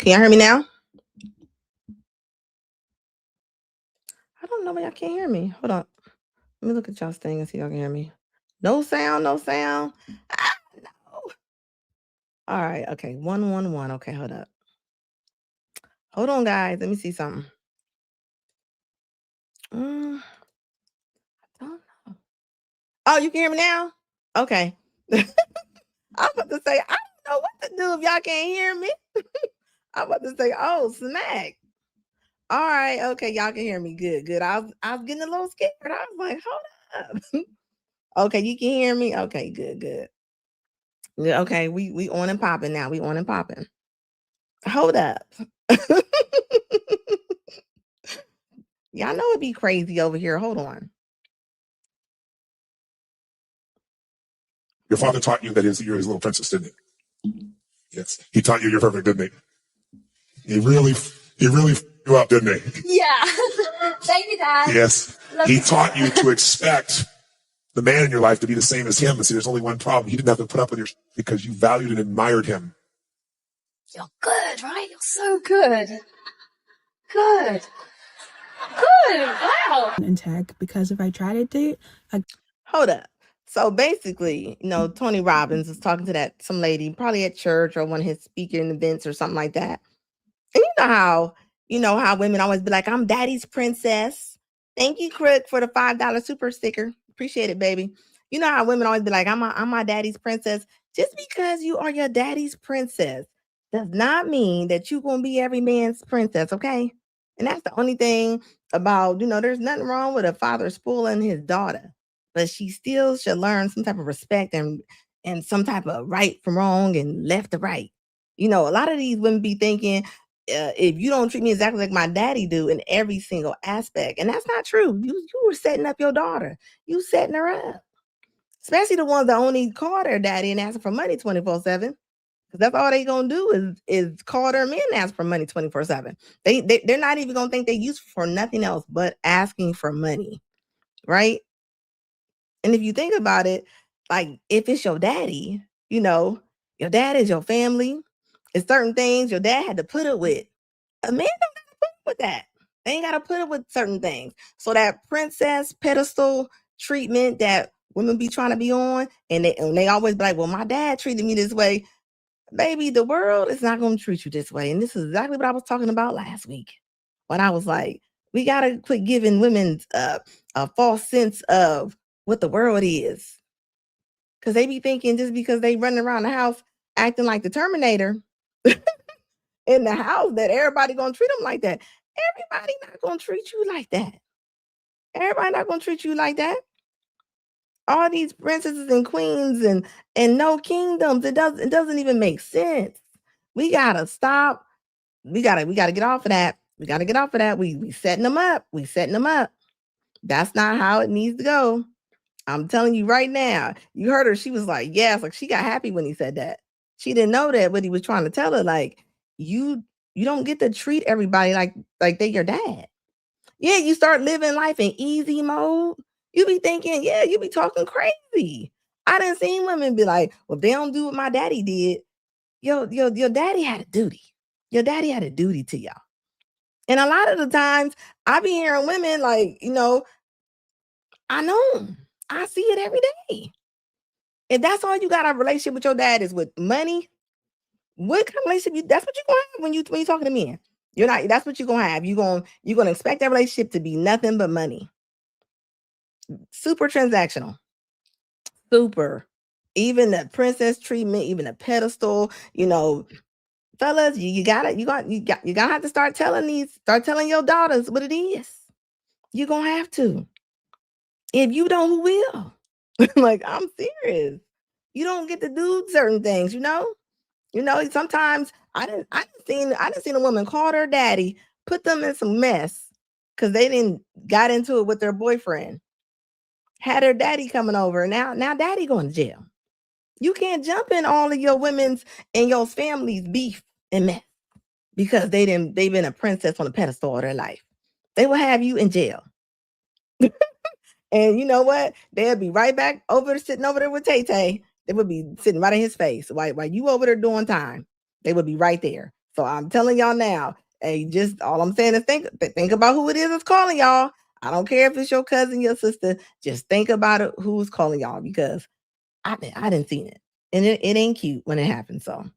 Can y'all hear me now? I don't know why y'all can't hear me. Hold on. Let me look at y'all's thing and see if y'all can hear me. No sound, no sound. Ah, no. All right. Okay. 111. Okay, hold up. Hold on, guys. Let me see something. I don't know. Oh, you can hear me now? Okay. I'm about to say, I don't know what to do if y'all can't hear me. I'm about to say, oh, smack. All right. Okay. Y'all can hear me. Good, good. I was getting a little scared. I was like, hold up. Okay, you can hear me? Okay, good, good. Yeah, okay, we on and popping now. We on and popping. Hold up. Y'all know it'd be crazy over here. Hold on. Your father taught you that you're his little princess, didn't he? Yes. He taught you you're perfect, didn't he? He really you up, didn't he? Yeah. Thank you, Dad. Yes. He taught you to expect the man in your life to be the same as him. And see, there's only one problem. He didn't have to put up with your because you valued and admired him. You're good, right? You're so good. Good. Good. Wow. In tech, because if I try to date, Hold up. So basically, Tony Robbins was talking to some lady, probably at church or one of his speaking events or something like that. And you know how women always be like, I'm daddy's princess. Thank you, Crook, for the $5 super sticker. Appreciate it, baby. You know how women always be like, I'm my daddy's princess. Just because you are your daddy's princess does not mean that you're going to be every man's princess, okay? And that's the only thing about, there's nothing wrong with a father spoiling his daughter, but she still should learn some type of respect and some type of right from wrong and left to right. A lot of these women be thinking, if you don't treat me exactly like my daddy do in every single aspect, and that's not true. You were setting up your daughter. You setting her up, especially the ones that only call their daddy and asking for money 24/7. Because that's all they gonna do is call their men and ask for money 24/7. They're not even gonna think they use for nothing else but asking for money, right? And if you think about it, like if it's your daddy, your dad is your family. It's certain things your dad had to put up with. A man don't gotta put up with that. They ain't gotta put up with certain things. So that princess pedestal treatment that women be trying to be on, and they always be like, well, my dad treated me this way. Baby, the world is not gonna treat you this way. And this is exactly what I was talking about last week. When I was like, we gotta quit giving women a false sense of what the world is. Cause they be thinking just because they running around the house acting like the Terminator in the house that everybody gonna treat them like that. Everybody not gonna treat you like that. Everybody not gonna treat you like that. All these princesses and queens and no kingdoms. It doesn't even make sense. We gotta stop. We gotta get off of that. We gotta get off of that. We setting them up. We setting them up. That's not how it needs to go. I'm telling you right now. You heard her. She was like, yes, like she got happy when he said that. She didn't know that what he was trying to tell her. Like, you don't get to treat everybody like they your dad. Yeah, you start living life in easy mode. You be thinking, yeah, you be talking crazy. I done seen women be like, well, if they don't do what my daddy did, your daddy had a duty. Your daddy had a duty to y'all. And a lot of the times I be hearing women like, I know. I see it every day. If that's all you got a relationship with your dad is with money, what kind of relationship that's what you're gonna have when you talking to men. You're not, that's what you're gonna have. You're gonna expect that relationship to be nothing but money. Super transactional. Super. Even the princess treatment, even the pedestal, fellas, you gotta have to start telling your daughters what it is. You're gonna have to. If you don't, who will? Like, I'm serious. You don't get to do certain things, sometimes I didn't seen a woman call her daddy, put them in some mess because they didn't got into it with their boyfriend. Had her daddy coming over. Now daddy going to jail. You can't jump in all of your women's and your family's beef and mess because they've been a princess on a pedestal all their life. They will have you in jail. And you know what? They'll be right back sitting over there with Tay Tay. They would be sitting right in his face while you over there doing time. They would be right there. So I'm telling y'all now, hey, just all I'm saying is think about who it is that's calling y'all. I don't care if it's your cousin, your sister. Just think about it, who's calling y'all, because I didn't see it, and it ain't cute when it happens. So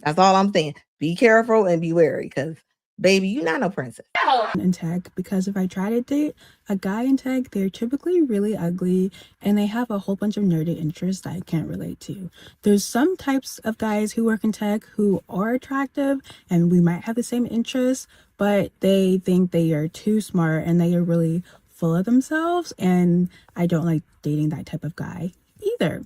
that's all I'm saying. Be careful and be wary, because baby, you're not no princess. In tech, because if I try to date a guy in tech, they're typically really ugly and they have a whole bunch of nerdy interests that I can't relate to. There's some types of guys who work in tech who are attractive and we might have the same interests, but they think they are too smart and they are really full of themselves, and I don't like dating that type of guy either.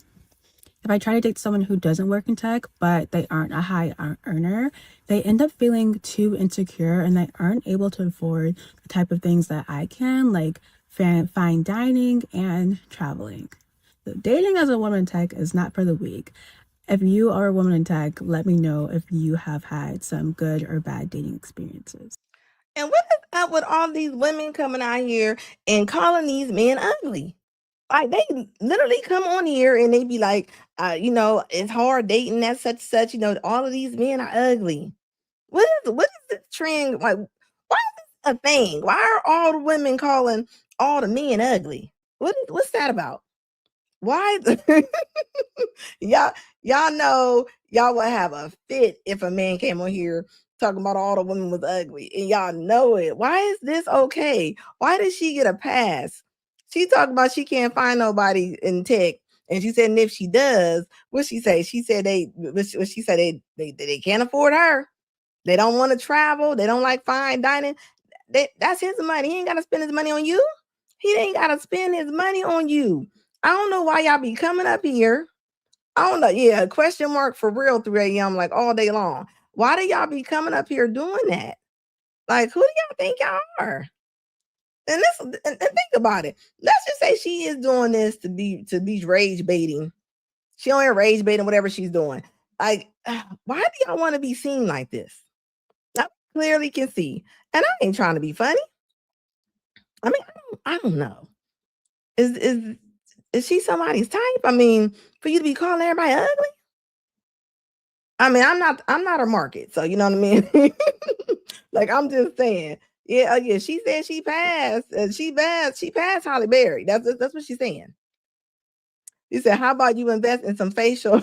If I try to date someone who doesn't work in tech, but they aren't a high earner, they end up feeling too insecure and they aren't able to afford the type of things that I can, like fine dining and traveling. So dating as a woman in tech is not for the weak. If you are a woman in tech, let me know if you have had some good or bad dating experiences. And what is up with all these women coming out here and calling these men ugly? Like, they literally come on here and they be like, it's hard dating that such, all of these men are ugly. What is this trend? Like, why is this a thing? Why are all the women calling all the men ugly? What's that about? Why y'all y'all know y'all would have a fit if a man came on here talking about all the women was ugly, and y'all know it. Why is this okay? Why did she get a pass? She talked about she can't find nobody in tech, and she said, and if she does, what she say? She said what she said, they can't afford her. They don't want to travel. They don't like fine dining. That's his money. He ain't got to spend his money on you. He ain't got to spend his money on you. I don't know why y'all be coming up here. I don't know. Yeah, question mark for real 3 a.m. like all day long. Why do y'all be coming up here doing that? Like, who do y'all think y'all are? And think about it. Let's just say she is doing this to be rage baiting. She only rage baiting whatever she's doing. Like, why do y'all want to be seen like this? I clearly can see, and I ain't trying to be funny. I mean, I don't know. Is she somebody's type? I mean, for you to be calling everybody ugly? I mean, I'm not a market, so you know what I mean? Like, I'm just saying. Yeah, yeah, she said she passed. She passed Holly Berry. That's what she's saying. He said, how about you invest in some facial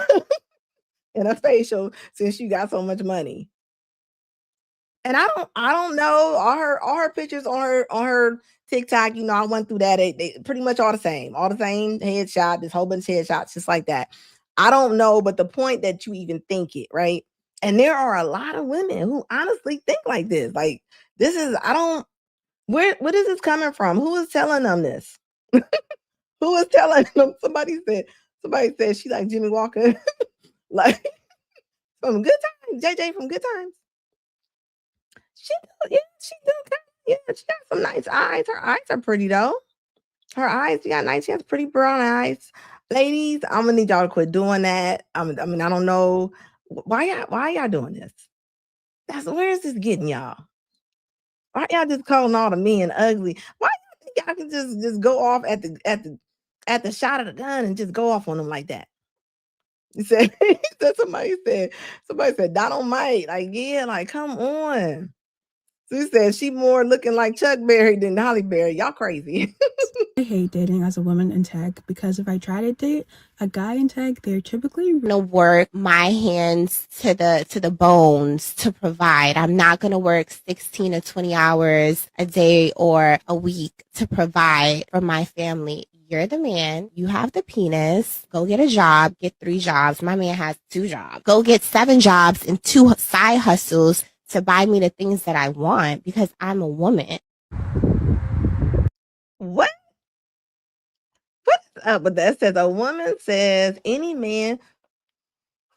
in a facial since you got so much money? And I don't know all her pictures on her TikTok. I went through that. They pretty much all the same headshot. This whole bunch of headshots, just like that. I don't know, but the point that you even think it, right? And there are a lot of women who honestly think like this. Like, this is I don't where is this coming from? Who is telling them this? Who is telling them? Somebody said she like Jimmy Walker, like from Good Times. JJ from Good Times. She do she got some nice eyes. Her eyes are pretty though. Her eyes, she got nice. She has pretty brown eyes. Ladies, I'm gonna need y'all to quit doing that. I mean, I don't know why y'all doing this. Where is this getting y'all? Why y'all just calling all the men ugly? Why y'all think y'all can just go off at the shot of the gun and just go off on them like that? He said, somebody said Dynamite. Like, yeah, like, come on. So he said she more looking like Chuck Berry than Holly Berry. Y'all crazy. I hate dating as a woman in tech because if I try to date a guy in tech, they're typically gonna work my hands to the bones to provide. I'm not gonna work 16 to 20 hours a day or a week to provide for my family. You're the man. You have the penis. Go get a job. Get 3 jobs. My man has 2 jobs. Go get 7 jobs and 2 side hustles to buy me the things that I want because I'm a woman. What? What's up with that? Says a woman says any man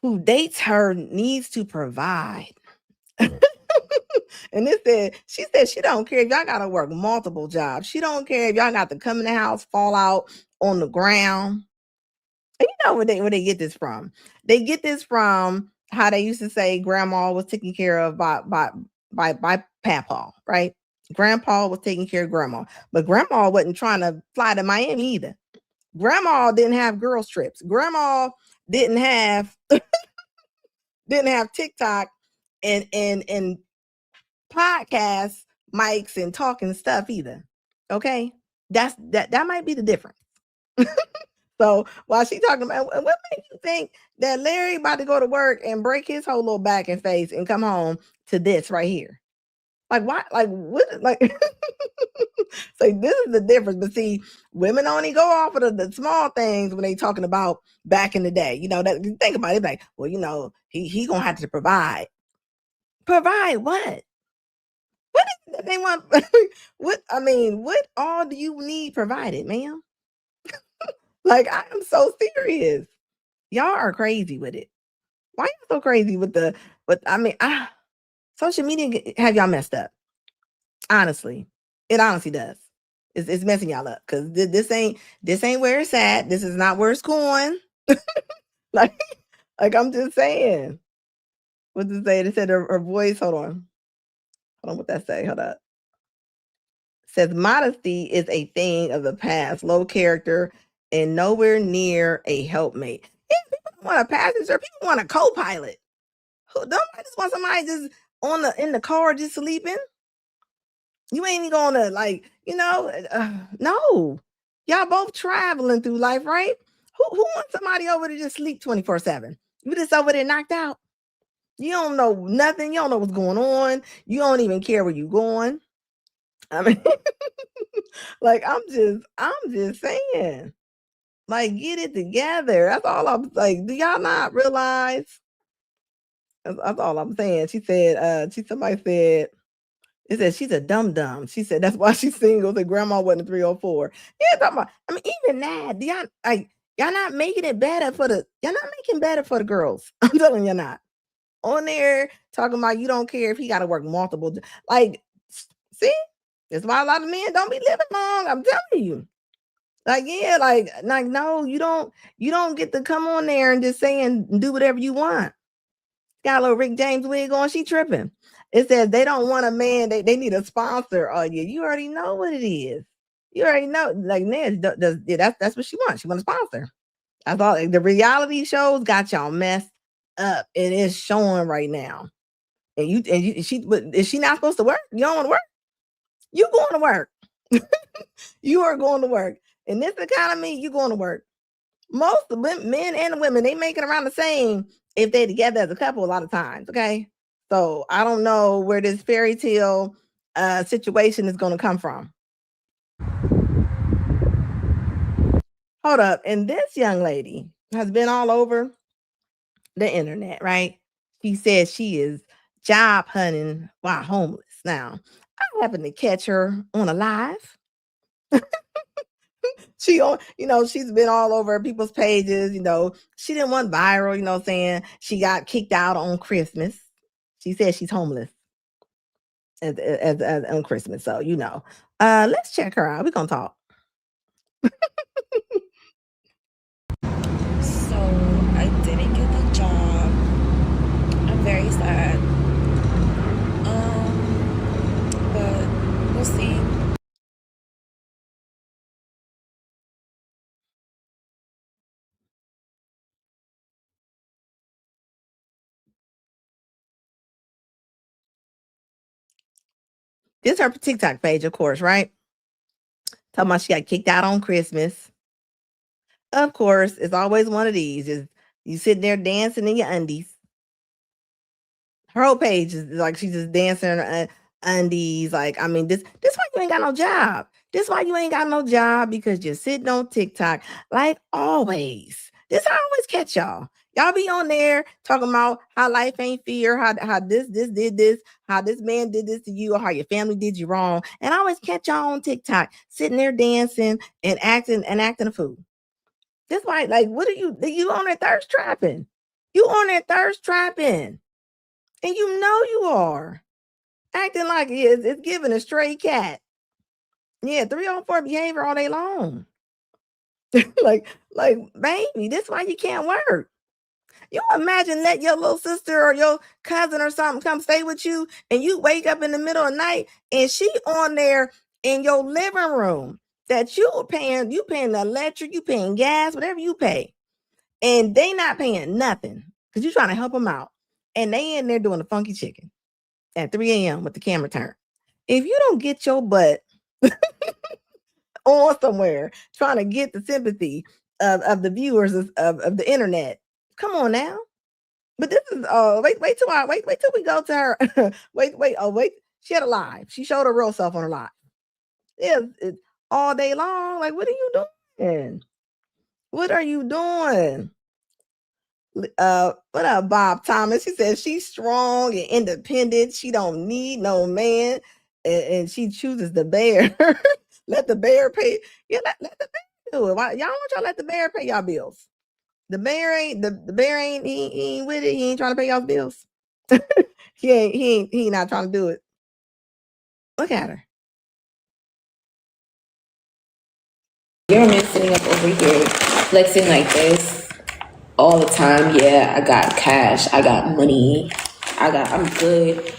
who dates her needs to provide. And she said she don't care if y'all gotta work multiple jobs. She don't care if y'all got to come in the house, fall out on the ground. And you know where they get this from? They get this from how they used to say grandma was taken care of by papa, right? Grandpa was taking care of grandma, but grandma wasn't trying to fly to Miami either. Grandma didn't have girls trips. Grandma didn't have TikTok and podcast mics and talking stuff either. Okay, that might be the difference. So while she talking about, what makes you think that Larry about to go to work and break his whole little back and face and come home to this right here? Like why? Like what? Like so this is the difference. But see, women only go off of the small things when they talking about back in the day. You know that think about it, like, well, you know, he gonna have to provide. Provide what? What is it that they want? What I mean, what all do you need provided, ma'am? Like I am so serious. Y'all are crazy with it. Why y'all so crazy with the? But I mean, social media have y'all messed up. Honestly, it honestly does. It's messing y'all up because this ain't where it's at. This is not where it's going. like like I'm just saying. What to say? They said her voice. Hold on. What that say? Hold up. Says modesty is a thing of the past, low character, and nowhere near a helpmate. Yeah, people want a passenger. People want a co-pilot. Who don't I just want somebody just in the car just sleeping? You ain't gonna like, no. Y'all both traveling through life, right? Who wants somebody over to just sleep 24/7? You just over there knocked out. You don't know nothing. You don't know what's going on. You don't even care where you going. I mean, like I'm just saying, like get it together. That's all I'm like. Do y'all not realize? That's all I'm saying. She said, somebody said, it said she's a dum dum. She said that's why she's single. That grandma wasn't a 304. Yeah, talking about, I mean, even that, y'all not making it better y'all not making better for the girls. I'm telling you not. On there talking about you don't care if he got to work multiple. Like, see, that's why a lot of men don't be living long. I'm telling you. Like, yeah, like no, you don't get to come on there and just say and do whatever you want. Got a little Rick James wig on, she tripping. It says they don't want a man, they need a sponsor. Oh yeah, you already know what it is. You already know, like Ned does. Yeah, that's what she wants. She wants a sponsor. I thought like, the reality shows got y'all messed up. It is showing right now. And is she not supposed to work? You don't want to work? You going to work. You are going to work. In this economy, you going to work. Most of the men and the women, they make it around the same if they together as a couple a lot of times. Okay. So I don't know where this fairy tale situation is going to come from. Hold up. And this young lady has been all over the internet, right? She says she is job hunting while homeless. Now, I happened to catch her on a live. She's been all over people's pages, she didn't want viral, saying she got kicked out on Christmas. She said she's homeless as on Christmas. So, let's check her out. We're going to talk. So I didn't get the job. I'm very sad. But we'll see. This is her TikTok page, of course, right? Talking about she got kicked out on Christmas. Of course, it's always one of these. Just you sitting there dancing in your undies. Her whole page is like she's just dancing in her undies. Like, I mean, this why you ain't got no job. This why you ain't got no job because you're sitting on TikTok like always. This I always catch y'all. Y'all be on there talking about how life ain't fair, how this did this, how this man did this to you, or how your family did you wrong. And I always catch y'all on TikTok sitting there dancing and acting a fool. This why, like, what are you on that thirst trapping? You on that thirst trapping. And you are acting like it's giving a stray cat. Yeah, 304 behavior all day long. like, baby, this why you can't work. You imagine let your little sister or your cousin or something come stay with you and you wake up in the middle of the night and she on there in your living room that you paying the electric, you paying gas, whatever you pay. And they not paying nothing because you're trying to help them out. and they in there doing the funky chicken at 3 a.m. with the camera turned. If you don't get your butt on somewhere trying to get the sympathy of the viewers of the internet, come on now. But this is wait till we go to her. wait. She had a live. She showed her real self on her live. It's all day long. Like, what are you doing? What are you doing? What up, Bob Thomas? She says she's strong and independent. She don't need no man, and she chooses the bear. Let the bear pay. Yeah, let the bear do it. Why, y'all want y'all let the bear pay y'all bills? The bear ain't the bear ain't he ain't with it. He ain't trying to pay y'all bills. He ain't not trying to do it. Look at her. You're a man sitting up over here flexing like this all the time. Yeah, I got cash. I got money. I'm good.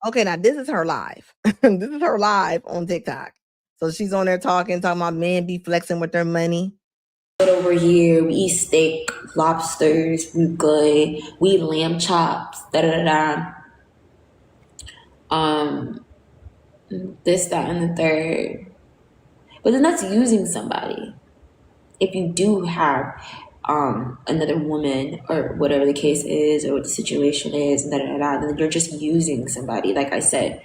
Okay, now this is her live. This is her live on TikTok. So she's on there talking about men be flexing with their money. Over here, we eat steak, lobsters. We good. We eat lamb chops. Da da da da. This, that, and the third. But then that's using somebody. If you do have another woman or whatever the case is or what the situation is, and then you're just using somebody. Like I said,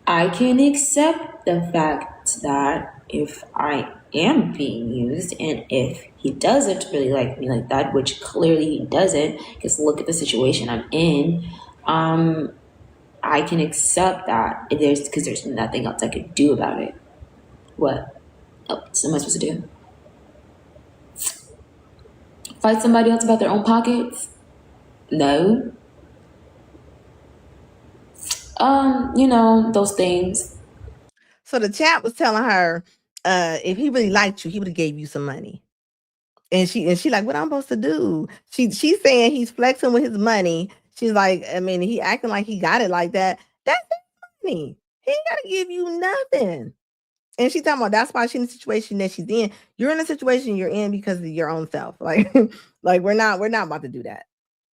I can accept the fact that if I am being used and if he doesn't really like me like that, which clearly he doesn't, because look at the situation I'm in, I can accept that because there's nothing else I could do about it. What else am I supposed to do? Fight somebody else about their own pockets? No. Those things. So the chat was telling her, if he really liked you, he would have gave you some money. And she like, what I'm supposed to do? She's saying he's flexing with his money. She's like, I mean, he acting like he got it like that. That's his money. He ain't gotta give you nothing. And she's talking about that's why she's in the situation that she's in. You're in a situation you're in because of your own self. Like, like we're not about to do that.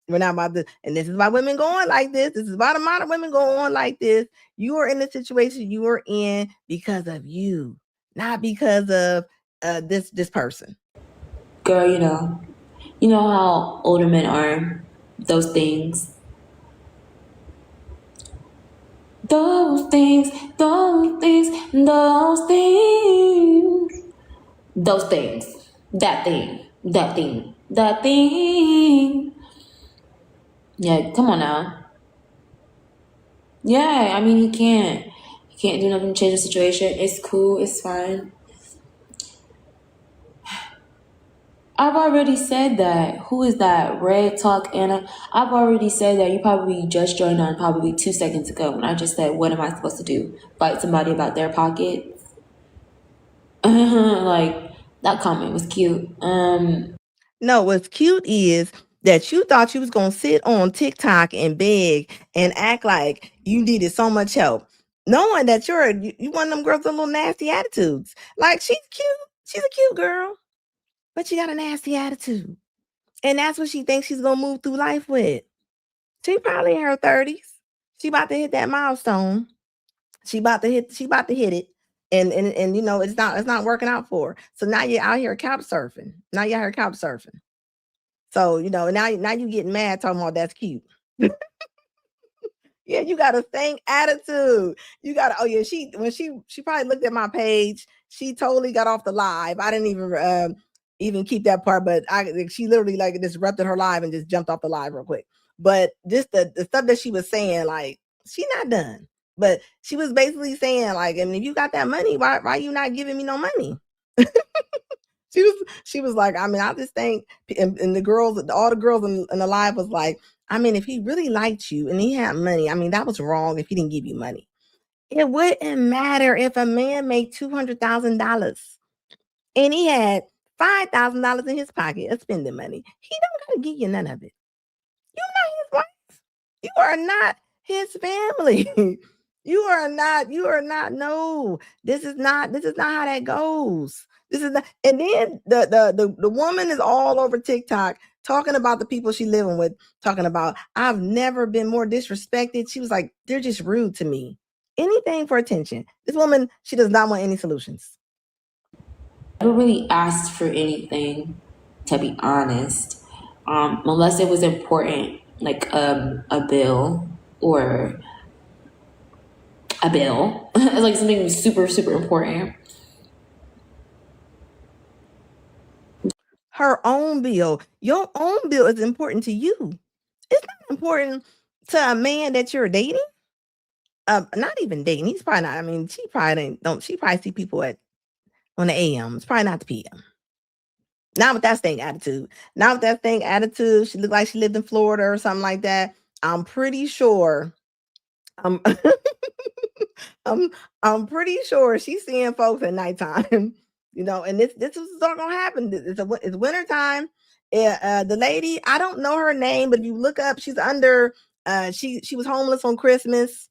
We're not about to, and this is why women go on like this. This is why the modern women go on like this. You are in the situation you are in because of you, not because of this person. Girl, you know how older men are. Those things. Those things, those things, those things. Those things. That thing. That thing. That thing. Yeah, come on now. Yeah, I mean he can't. He can't do nothing to change the situation. It's cool, it's fine. I've already said that. Who is that? Red Talk Anna. I've already said that. You probably just joined on probably 2 seconds ago when I just said, what am I supposed to do? Fight somebody about their pockets? Like, that comment was cute. No, what's cute is that you thought you was gonna sit on TikTok and beg and act like you needed so much help, knowing that you one of them girls with little nasty attitudes. Like she's cute. She's a cute girl, but she got a nasty attitude. And that's what she thinks she's gonna move through life with. She probably in her 30s. She about to hit that milestone. She about to hit it. And it's not working out for her. So now you're out here couch surfing. So, now you getting mad talking about that's cute. Yeah, you got a same attitude. You got oh yeah, she probably looked at my page. She totally got off the live. I didn't even keep that part, but she literally like disrupted her live and just jumped off the live real quick. But just the stuff that she was saying, like she not done. But she was basically saying, like, I mean, if you got that money, why you not giving me no money? She was like, I mean, I just think, and all the girls in the live was like, I mean, if he really liked you and he had money, I mean, that was wrong if he didn't give you money. It wouldn't matter if a man made $200,000 and he had $5,000 in his pocket of spending money. He don't gotta give you none of it. You're not his wife. You are not his family. You are not. No, this is not how that goes. This is not. And then the woman is all over TikTok talking about the people she living with, talking about, I've never been more disrespected. She was like, they're just rude to me. Anything for attention. This woman, she does not want any solutions. I never really asked for anything, to be honest, unless it was important, like a bill or a bill, like something super, super important. Her own bill. Your own bill is important to you. It's not important to a man that you're dating. Not even dating. He's probably not. I mean, she probably don't. She probably see people on the AM. It's probably not the PM. Not with that stink attitude. Not with that stink attitude. She looked like she lived in Florida or something like that. I'm pretty sure. I'm I'm pretty sure she's seeing folks at nighttime. And this is not gonna happen. It's winter time. The lady, I don't know her name, but if you look up, she's under. She was homeless on Christmas.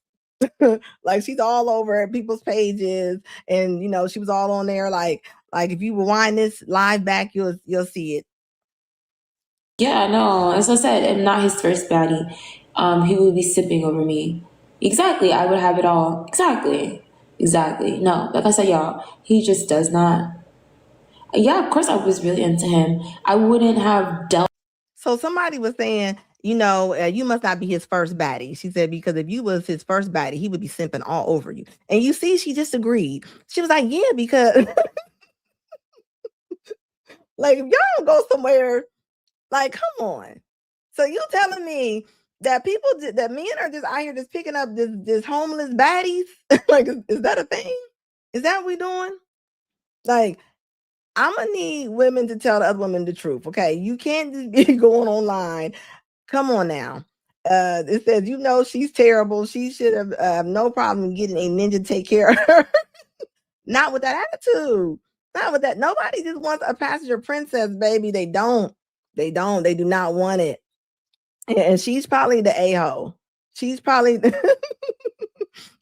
Like she's all over people's pages, and she was all on there. Like if you rewind this live back, you'll see it. Yeah, no, as I said, I'm not his first baddie. He would be sipping over me. Exactly, I would have it all. Exactly. No, like I said, y'all, he just does not. Yeah, of course, I was really into him. I wouldn't have dealt. So somebody was saying, you must not be his first baddie. She said, because if you was his first baddie, he would be simping all over you. And you see, she just agreed. She was like, yeah, because like if y'all don't go somewhere, like, come on. So you telling me that that men are just out here just picking up this homeless baddies? Like, is that a thing? Is that what we doing? Like, I'm gonna need women to tell the other women the truth. Okay, you can't just be going online. Come on now. It says, she's terrible. She should have no problem getting a ninja to take care of her. Not with that attitude. Not with that. Nobody just wants a passenger princess, baby. They don't. They don't. They do not want it. And she's probably the a-hole. She's probably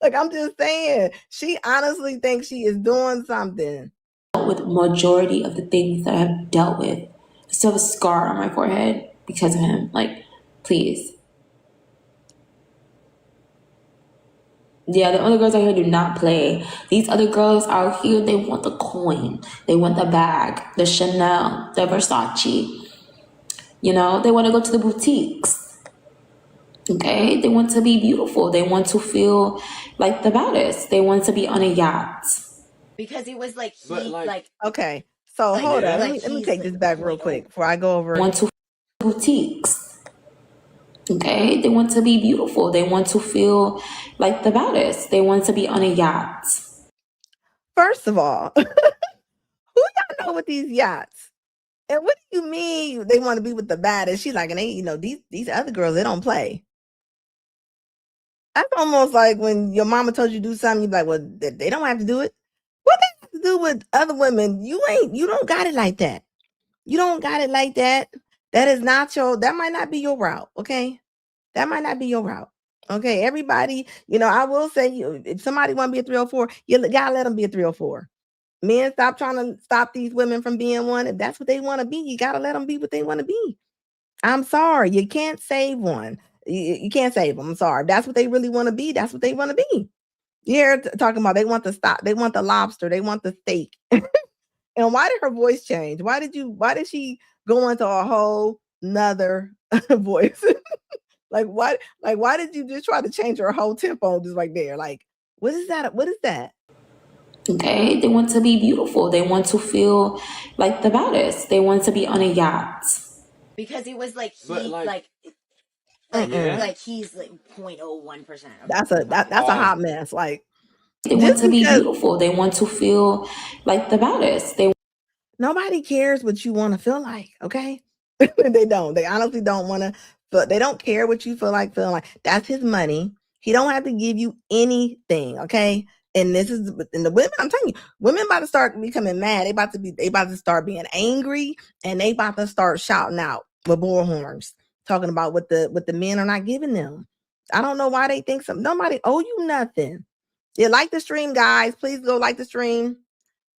like, I'm just saying, she honestly thinks she is doing something. With majority of the things that I've dealt with. I still have a scar on my forehead because of him. Like, please. Yeah, the other girls out here do not play. These other girls out here, they want the coin. They want the bag, the Chanel, the Versace. They want to go to the boutiques. Okay? They want to be beautiful. They want to feel like the baddest. They want to be on a yacht. Because it was like okay. So hold on. Let me take this back real quick before I go over. Want to boutiques. Okay? They want to be beautiful. They want to feel like the baddest. They want to be on a yacht. First of all, who y'all know with these yachts? And what do you mean they want to be with the baddest? She's like, and these other girls, they don't play. That's almost like when your mama told you to do something, you're like, well, they don't have to do it. What they have to do with other women? You don't got it like that. You don't got it like that. That is not that might not be your route. Okay. That might not be your route. Okay. Everybody, I will say, if somebody want to be a 304, you gotta let them be a 304. Men, stop trying to stop these women from being one. If that's what they want to be, you got to let them be what they want to be. I'm sorry. You can't save one. You can't save them. I'm sorry. If that's what they really want to be, that's what they want to be. You're talking about they want the stock, they want the lobster, they want the steak. And why did her voice change? Why did she go into a whole nother voice? Why did you just try to change her whole tempo just right there? Like, what is that? What is that? Okay, they want to be beautiful. They want to feel like the baddest. They want to be on a yacht. Because it was like he's like 0.01%. That's a hot mess. Like, they want to be beautiful. They want to feel like the baddest. Nobody cares what you want to feel like. Okay, they don't. They honestly don't want to. But they don't care what you feel like feeling like. That's his money. He don't have to give you anything. Okay. And the women, I'm telling you, women about to start becoming mad. They about to start being angry, and they about to start shouting out with bull horns, talking about what the men are not giving them. I don't know why they think something. Nobody owe you nothing. Yeah, like the stream, guys. Please go like the stream.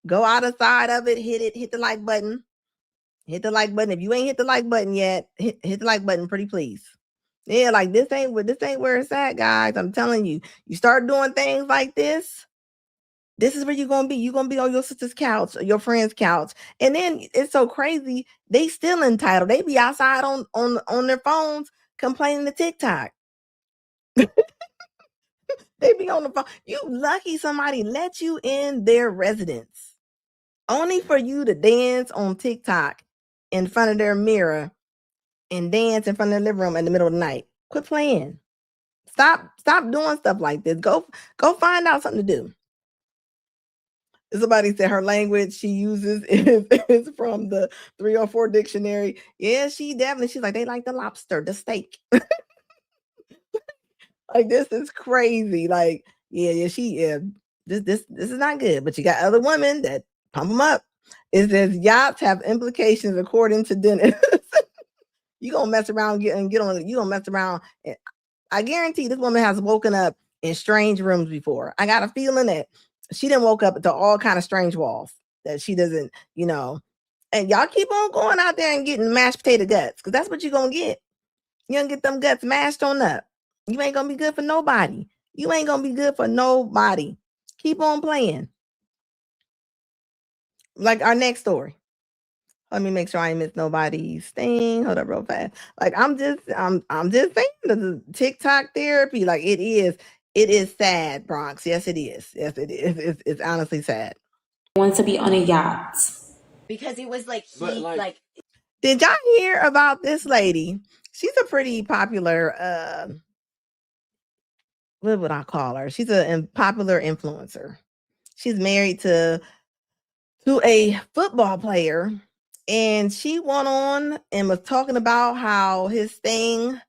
Go outside of it, hit the like button. Hit the like button. If you ain't hit the like button yet, hit the like button, pretty please. Yeah, like this ain't where it's at, guys. I'm telling you. You start doing things like this. This is where you're gonna be. You're gonna be on your sister's couch or your friend's couch. And then it's so crazy, they still entitled. They be outside on their phones complaining to TikTok. They be on the phone. You lucky somebody let you in their residence. Only for you to dance on TikTok in front of their mirror and dance in front of the living room in the middle of the night. Quit playing. Stop doing stuff like this. Go find out something to do. Somebody said her language she uses is from the 304 dictionary. Yeah, she's like, they like the lobster, the steak. Like, this is crazy. Like, this is not good. But you got other women that pump them up. It says yachts have implications according to Dennis. You gonna mess around you gonna mess around. I guarantee this woman has woken up in strange rooms before. I got a feeling that she didn't woke up to all kind of strange walls that she doesn't, and y'all keep on going out there and getting mashed potato guts, because that's what you're gonna get. You're gonna get them guts mashed on up. You ain't gonna be good for nobody. You ain't gonna be good for nobody. Keep on playing. Like our next story. Let me make sure I ain't miss nobody's thing. Hold up real fast. Like, I'm just saying the TikTok therapy, like, it is sad, Bronx. Yes, it is. Yes, it is. It's honestly sad. Wants to be on a yacht. Because it was like Did y'all hear about this lady? She's a pretty popular what would I call her? She's a popular influencer. She's married to a football player. And she went on and was talking about how his thing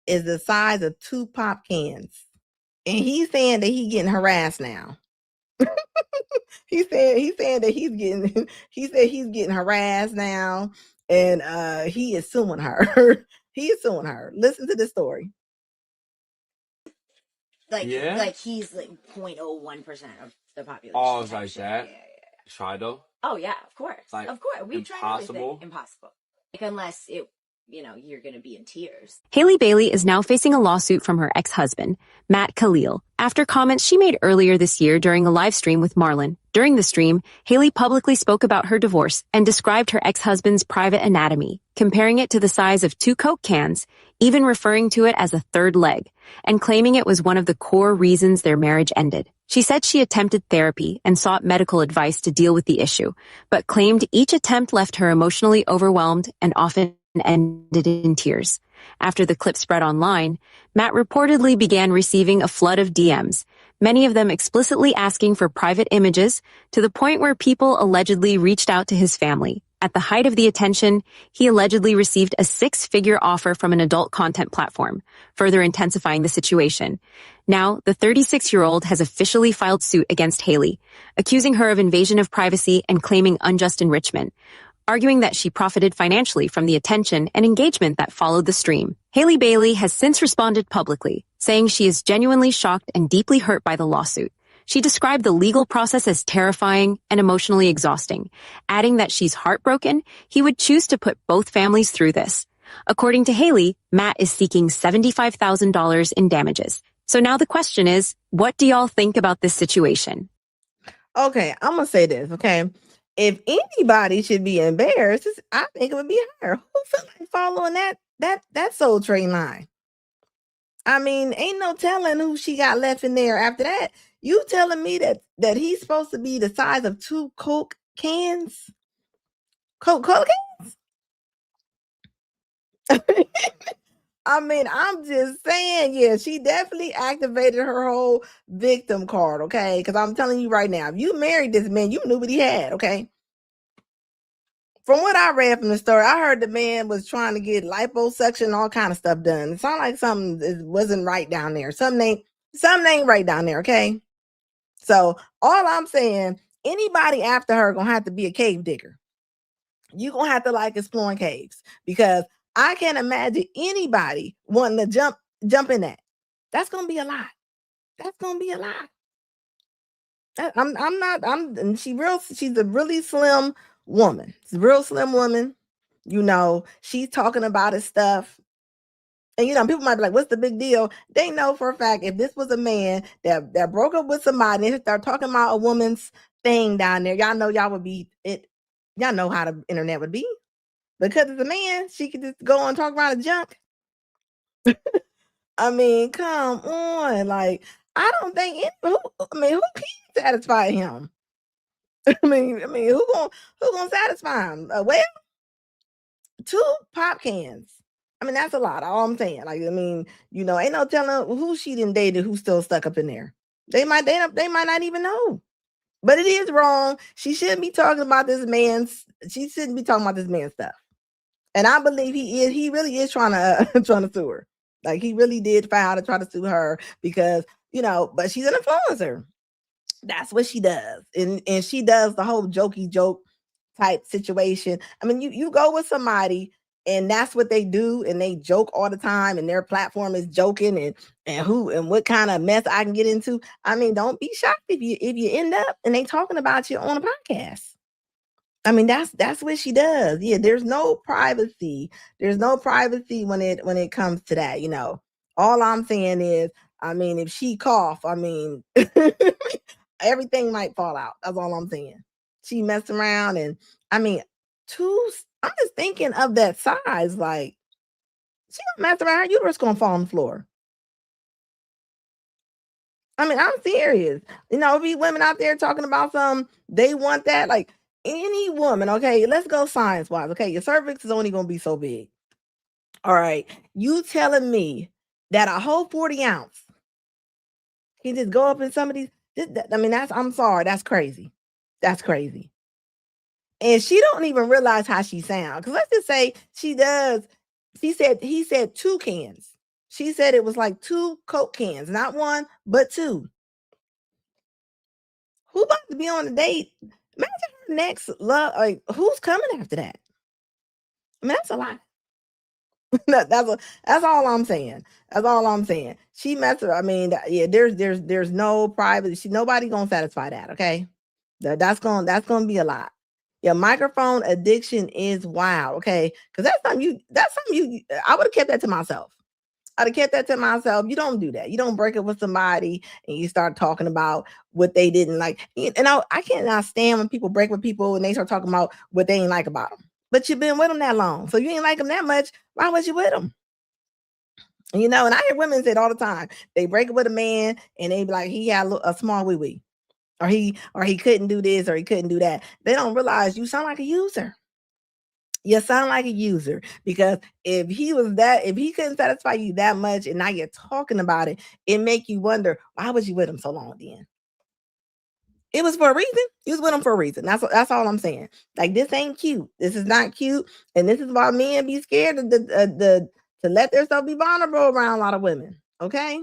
is the size of 2 pop cans. And he's saying that he's getting harassed now. He's saying that he's getting harassed now. And he is suing her. He is suing her. Listen to this story. like he's like 0.01% of the population. Oh, it's like that. Yeah. Try though. Oh yeah, of course. Like, of course. We tried everything. impossible? Impossible. Like, unless you're gonna be in tears. Haley Bailey is now facing a lawsuit from her ex-husband, Matt Khalil, after comments she made earlier this year during a live stream with Marlon. During the stream, Haley publicly spoke about her divorce and described her ex-husband's private anatomy, comparing it to the size of 2 Coke cans, even referring to it as a third leg, and claiming it was one of the core reasons their marriage ended. She said she attempted therapy and sought medical advice to deal with the issue, but claimed each attempt left her emotionally overwhelmed and often ended in tears. After the clip spread online, Matt reportedly began receiving a flood of DMs, many of them explicitly asking for private images, to the point where people allegedly reached out to his family. At the height of the attention, he allegedly received a 6-figure offer from an adult content platform, further intensifying the situation. Now, the 36-year-old has officially filed suit against Haley, accusing her of invasion of privacy and claiming unjust enrichment, arguing that she profited financially from the attention and engagement that followed the stream. Haley Bailey has since responded publicly, saying she is genuinely shocked and deeply hurt by the lawsuit. She described the legal process as terrifying and emotionally exhausting, adding that she's heartbroken he would choose to put both families through this. According to Haley, Matt is seeking $75,000 in damages. So now the question is, what do y'all think about this situation? Okay, I'm going to say this, okay? If anybody should be embarrassed, I think it would be her. Who feel like following that Soul Train line? I mean, ain't no telling who she got left in there after that. You telling me that he's supposed to be the size of 2 Coke cans? Coke cans? I mean, I'm just saying, yeah, she definitely activated her whole victim card, okay? Because I'm telling you right now, if you married this man, you knew what he had, okay? From what I read from the story, I heard the man was trying to get liposuction, all kind of stuff done. It sounded like something wasn't right down there. Something ain't right down there, okay? So all I'm saying, anybody after her gonna have to be a cave digger. You're gonna have to like exploring caves, because I can't imagine anybody wanting to jump in that. That's gonna be a lot. That's gonna be a lot. She's a really slim woman. She's a real slim woman. She's talking about his stuff. And people might be like, "What's the big deal?" They know for a fact if this was a man that broke up with somebody and start talking about a woman's thing down there, y'all know y'all would be it. Y'all know how the internet would be because it's a man. She could just go and talk about the junk. I mean, come on, like I don't think who can satisfy him? I mean, who gonna satisfy him? Well, 2 pop cans. I mean, that's a lot. All I'm saying. Like, I mean, ain't no telling who she didn't dated who's still stuck up in there. They might not even know. But it is wrong. She shouldn't be talking about this man's. She shouldn't be talking about this man's stuff. And I believe he really is trying to trying to sue her. Like he really did file to try to sue her because, but she's an influencer. That's what she does. And she does the whole jokey joke type situation. I mean, you go with somebody and that's what they do, and they joke all the time, and their platform is joking and what kind of mess I can get into. I mean, don't be shocked if you end up and they talking about you on a podcast. I mean, that's what she does. Yeah, there's no privacy. There's no privacy when it comes to that, All I'm saying is, I mean, if she cough, I mean, everything might fall out. That's all I'm saying. She messed around, and I mean, I'm just thinking of that size. Like, she gonna mess around, her uterus gonna fall on the floor. I mean, I'm serious. Be women out there talking about they want that. Like any woman, okay, let's go science wise. Okay, your cervix is only gonna be so big. All right, you telling me that a whole 40 ounce can just go up in somebody's? I mean, I'm sorry, that's crazy. That's crazy. And she don't even realize how she sounds. Because let's just say she does. He said 2 cans. She said it was like 2 Coke cans, not 1, but 2. Who about to be on a date? Imagine her next love. Like, who's coming after that? I mean, that's a lot. That's all I'm saying. That's all I'm saying. She messed up. I mean, yeah, there's no privacy. Nobody gonna satisfy that. Okay, that's gonna be a lot. Yeah, microphone addiction is wild. Okay, because that's something you. I would have kept that to myself. I'd have kept that to myself. You don't do that. You don't break up with somebody and you start talking about what they didn't like. And I cannot stand when people break with people and they start talking about what they ain't like about them. But you've been with them that long, so you ain't like them that much. Why was you with them? And I hear women say it all the time. They break up with a man and they be like, he had a small wee wee, or he couldn't do this, or he couldn't do that. They don't realize you sound like a user. You sound like a user, because if he couldn't satisfy you that much and now you're talking about it, it make you wonder, why was you with him so long then? It was for a reason. You was with him for a reason. That's all I'm saying. Like, this ain't cute. This is not cute. And this is why men be scared to let themselves be vulnerable around a lot of women. Okay.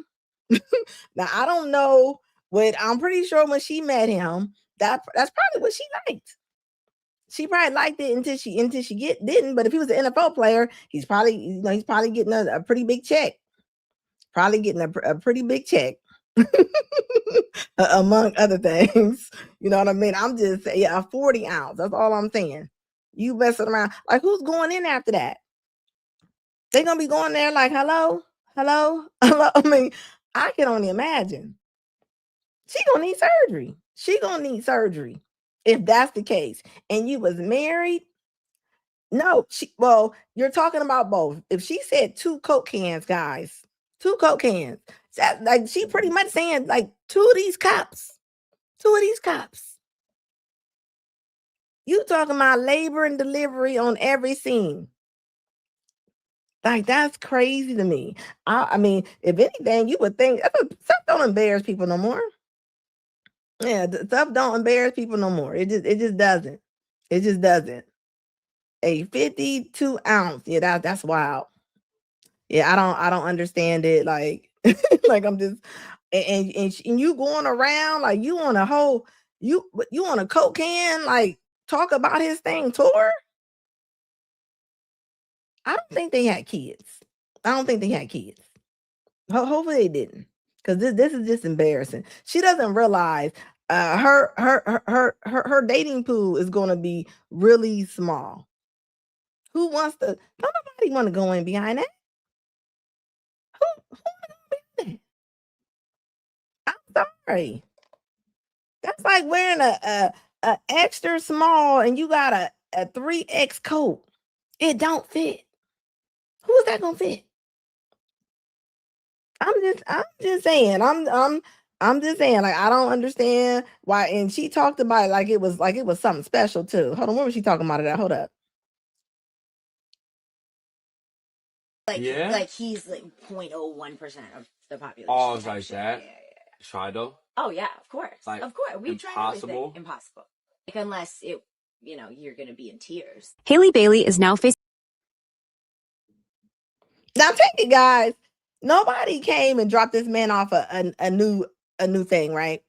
Now I don't know I'm pretty sure when she met him, that's probably what she liked. She probably liked it until she didn't. But if he was an NFL player, he's probably getting a pretty big check. Probably getting a pretty big check. Among other things. You know what I mean? I'm just saying, a 40 ounce. That's all I'm saying. You messing around. Like, who's going in after that? They're gonna be going there like, hello. I mean, I can only imagine. She gonna need surgery. If that's the case. And you was married. No, you're talking about both. If she said 2 Coke cans, guys, 2 Coke cans, like, she pretty much saying like 2 of these cups. You talking about labor and delivery on every scene. Like, that's crazy to me. I mean, if anything, you would think stuff don't embarrass people no more. Yeah, stuff don't embarrass people no more. It just doesn't. It just doesn't. A 52 ounce. Yeah, that's wild. Yeah, I don't understand it. Like, like, I'm just and you going around like you on a whole you on a Coke can, like, talk about his thing tour. I don't think they had kids. Hopefully they didn't, because this is just embarrassing. She doesn't realize her dating pool is going to be really small. Who wants to? Don't nobody want to go in behind that. Who behind that? I'm sorry. That's like wearing a extra small and you got a 3X coat. It don't fit. Who's that gonna fit? I'm just saying. I'm just saying. Like I don't understand why. And she talked about it like it was something special too. Hold on, what was she talking about it at? Hold up. Like he's like 0.01% of the population. Oh, it's like that. Yeah. Try though. Oh yeah, of course. Like, of course. We tried everything. impossible? Impossible. Like unless you're gonna be in tears. Haley Bailey is now facing. Now take it, guys. Nobody came and dropped this man off a new thing, right?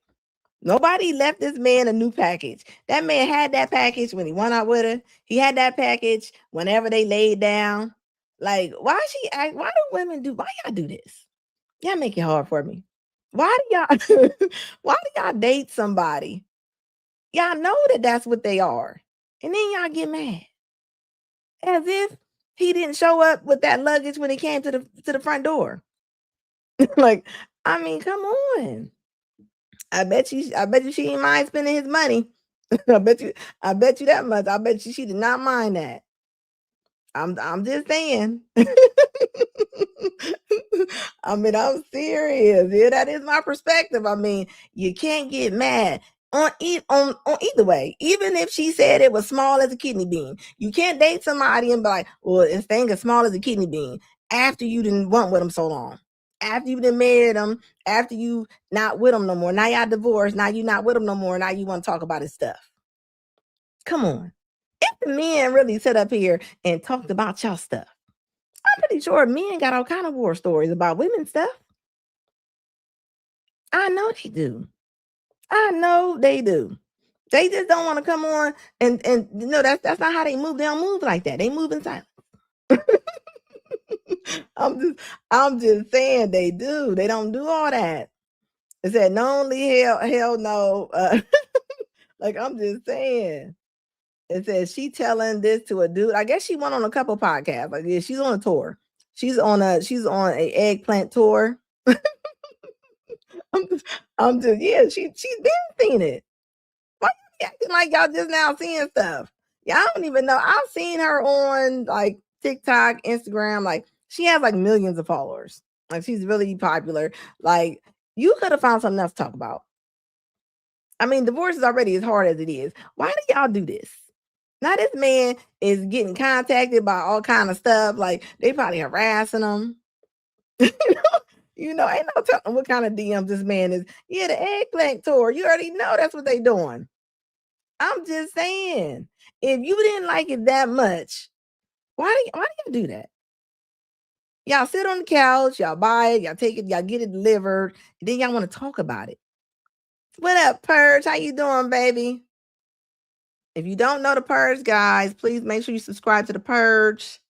Nobody left this man a new package. That man had that package when he went out with her. He had that package whenever they laid down. Like, why do women do? Why y'all do this? Y'all make it hard for me. Why do y'all? Why do y'all date somebody? Y'all know that that's what they are, and then y'all get mad as if he didn't show up with that luggage when he came to the front door. Like, I mean, come on. I bet you she didn't mind spending his money. I bet you that much. I bet you she did not mind that. I'm just saying. I mean, I'm serious. Yeah, that is my perspective. I mean, you can't get mad on either way. Even if she said it was small as a kidney bean, you can't date somebody and be like, well, this thing is small as a kidney bean after you didn't want with them so long. After you done married him, after you not with him no more. Now y'all divorced. Now you not with him no more. Now you want to talk about his stuff. Come on. If the men really sit up here and talked about y'all stuff, I'm pretty sure men got all kind of war stories about women stuff. I know they do. I know they do. They just don't want to come on and that's not how they move. They don't move like that. They move in silence. I'm just saying they do. They don't do all that. It said no only hell no. Like I'm just saying. It says she telling this to a dude. I guess she went on a couple podcasts. Like yeah, she's on a tour. She's on a eggplant tour. I'm just yeah. She's been seeing it. Why you acting like y'all just now seeing stuff? Y'all don't even know. I've seen her on like TikTok, Instagram. Like she has like millions of followers. Like she's really popular. Like you could have found something else to talk about. I mean, divorce is already as hard as it is. Why do y'all do this? Now this man is getting contacted by all kind of stuff. Like they probably harassing him. Ain't no telling what kind of DMs this man is. Yeah, the eggplant tour. You already know that's what they doing. I'm just saying, if you didn't like it that much, why do y'all do that? Y'all sit on the couch, y'all buy it, y'all take it, y'all get it delivered, and then y'all want to talk about it. What up, Purge? How you doing, baby? If you don't know the Purge, guys, please make sure you subscribe to the Purge.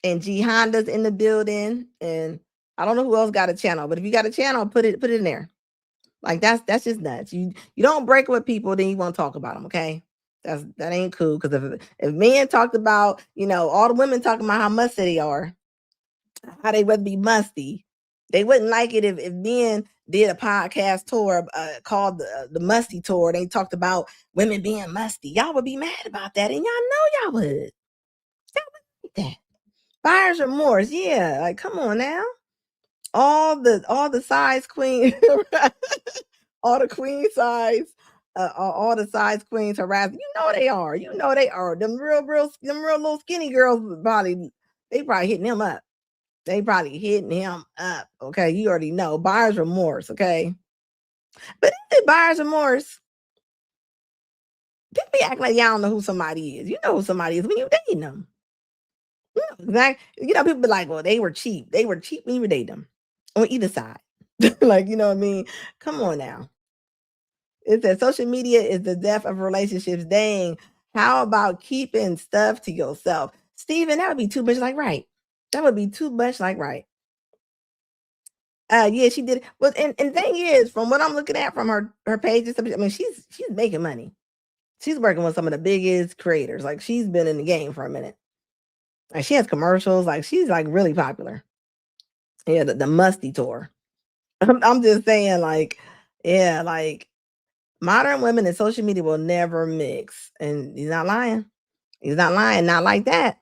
And G Honda's in the building, and I don't know who else got a channel, but if you got a channel, put it in there. Like that's just nuts. You don't break with people, then you want to talk about them, okay? That ain't cool. Because if men talked about, all the women talking about how musty they are, how they would be musty, they wouldn't like it if men did a podcast tour called the Musty Tour. They talked about women being musty. Y'all would be mad about that, and y'all know y'all would. Y'all would like that. Buyer's remorse, yeah. Like, come on now. All the size queen, all the queen size, all the size queens harassing. They are. They are. Them real little skinny girls probably hitting him up. They probably hitting him up. Okay, you already know. Buyer's remorse. Okay, but is buyer's remorse? People be acting like y'all don't know who somebody is. You know who somebody is when you dating them. People be like, well, they were cheap. They were cheap when you were dating them on either side. Like, you know what I mean? Come on now. It says social media is the death of relationships. Dang. How about keeping stuff to yourself? Steven, that would be too much like right. That would be too much like right. Yeah, she did. Well, and thing is, from what I'm looking at from her page and stuff, I mean, she's making money. She's working with some of the biggest creators. Like she's been in the game for a minute. Like she has commercials. Like she's like really popular. Yeah, the Musty tour. I'm just saying, like, yeah, like modern women and social media will never mix. And he's not lying. He's not lying. Not like that.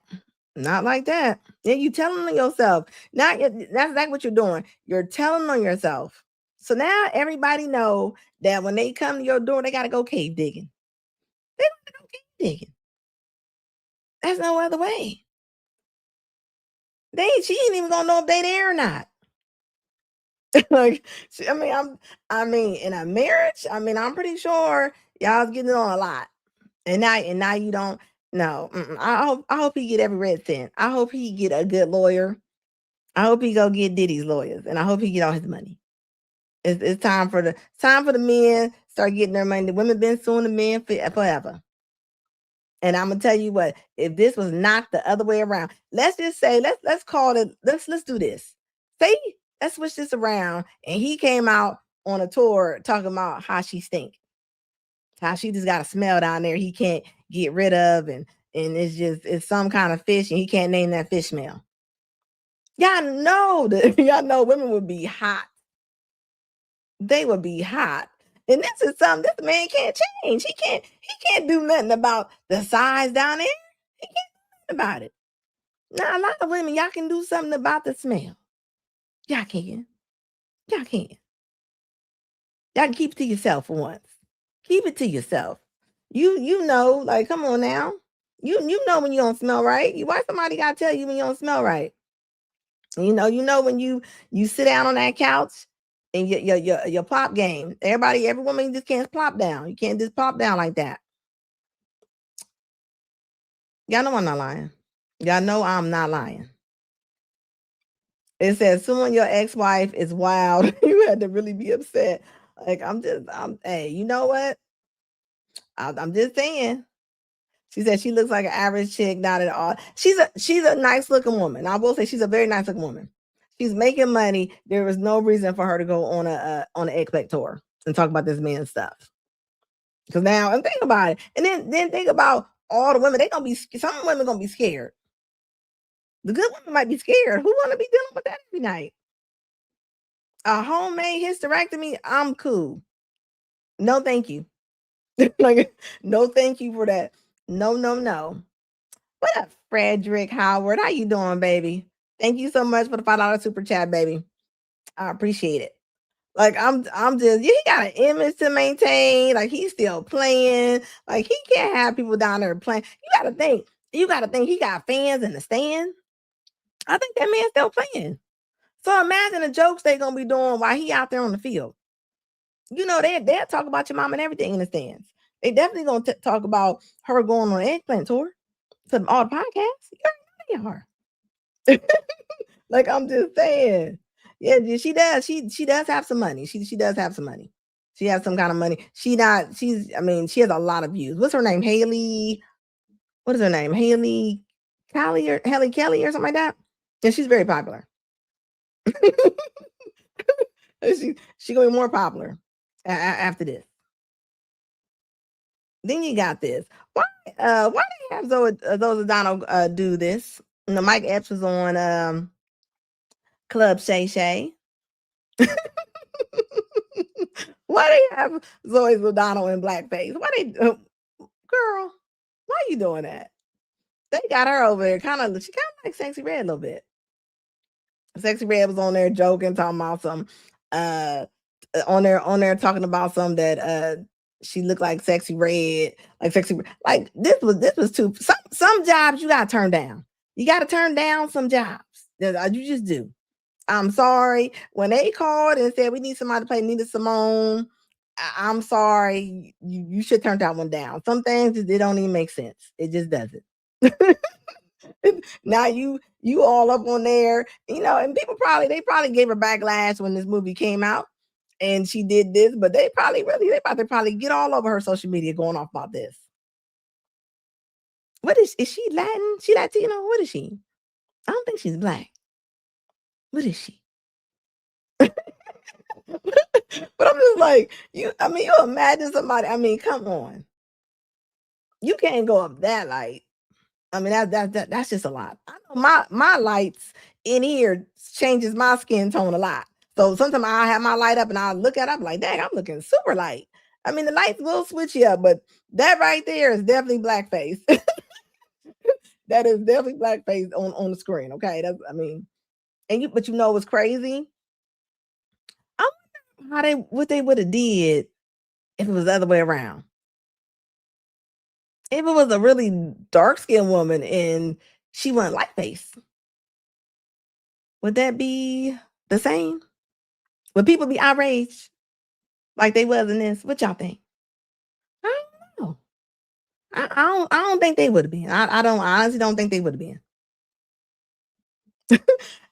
Not like that. Yeah, you telling on yourself. Not that's exactly what you're doing. You're telling on yourself. So now everybody know that when they come to your door, they gotta go cave digging. They gotta go cave digging. There's no other way. She ain't even gonna know if they there or not. Like, I mean, in a marriage, I mean, I'm pretty sure y'all's getting on a lot, and now you don't. No, I hope he get every red cent. I hope he get a good lawyer. I hope he go get Diddy's lawyers, and I hope he get all his money. It's time for the men start getting their money. The women been suing the men forever. And I'm gonna tell you what, if this was not the other way around, let's just say, let's call it, let's do this. Say, let's switch this around, and he came out on a tour talking about how she stink, how she just got a smell down there he can't get rid of, and it's some kind of fish, and he can't name that fish smell. Y'all know that y'all know women would be hot. They would be hot. And this is something this man can't change. He can't do nothing about the size down there. He can't do nothing about it. Now, a lot of women, y'all can do something about the smell. Y'all can. Y'all can. Y'all can keep it to yourself for once. Keep it to yourself. You know, like, come on now. You know when you don't smell right. Why somebody gotta tell you when you don't smell right? You know when you sit down on that couch and your plop game. Every woman just can't plop down. You can't just plop down like that. Y'all know I'm not lying. Y'all know I'm not lying. It says someone your ex-wife is wild. You had to really be upset. Like hey, you know what? I'm just saying. She said she looks like an average chick, not at all. She's a nice looking woman. I will say she's a very nice looking woman. She's making money. There was no reason for her to go on an expect tour and talk about this man's stuff. Because now, and think about it, and then think about all the women. Some women gonna be scared. The good women might be scared. Who want to be dealing with that every night? A homemade hysterectomy? I'm cool. No, thank you. Like, no, thank you for that. No, no, no. What up, Frederick Howard? How you doing, baby? Thank you so much for the $5 super chat, baby. I appreciate it. Like I'm just, he got an image to maintain. Like he's still playing. Like he can't have people down there playing. You gotta think he got fans in the stand. I think that man's still playing. So imagine the jokes they gonna be doing while he out there on the field. You know, they'll talk about your mom and everything in the stands. They definitely gonna talk about her going on an eggplant tour to all the podcasts. You already know they are. Like I'm just saying. Yeah, she does. She does have some money. She does have some money. She has some kind of money. She has a lot of views. What's her name? Haley. What is her name? Haley Kelly or something like that. Yeah, she's very popular. she gonna be more popular after this. Then you got this. Why they have Zoe O'Donnell do this? You know, Mike Epps was on Club Shay Shay. Why they have Zoe O'Donnell in blackface? Why they girl, why are you doing that? They got her over there she kind of like Sexy Red a little bit. Sexy Red was on there joking, talking about some on there talking about some that she looked like Sexy Red, like this was too some jobs you gotta turn down. You gotta turn down some jobs. You just do. I'm sorry. When they called and said we need somebody to play Nina Simone, I'm sorry. You should turn that one down. Some things it don't even make sense. It just doesn't. Now you all up on there, and people probably gave her backlash when this movie came out and she did this, but they about to probably get all over her social media going off about this. What is she Latin? She Latino? What is she? I don't think she's black. What is she? But I'm just like, you imagine somebody, come on. You can't go up that light. I mean, that's just a lot. I know my lights in here changes my skin tone a lot. So sometimes I have my light up and I look at it, I'm like, dang, I'm looking super light. I mean, the lights will switch you up, but that right there is definitely blackface. That is definitely blackface on the screen. Okay, that's I mean, but you know what's crazy? I wonder what they would have did if it was the other way around. If it was a really dark skinned woman and she wasn't light face, would that be the same? Would people be outraged like they was in this? What y'all think? I don't know. I don't think they would have been. I honestly don't think they would have been.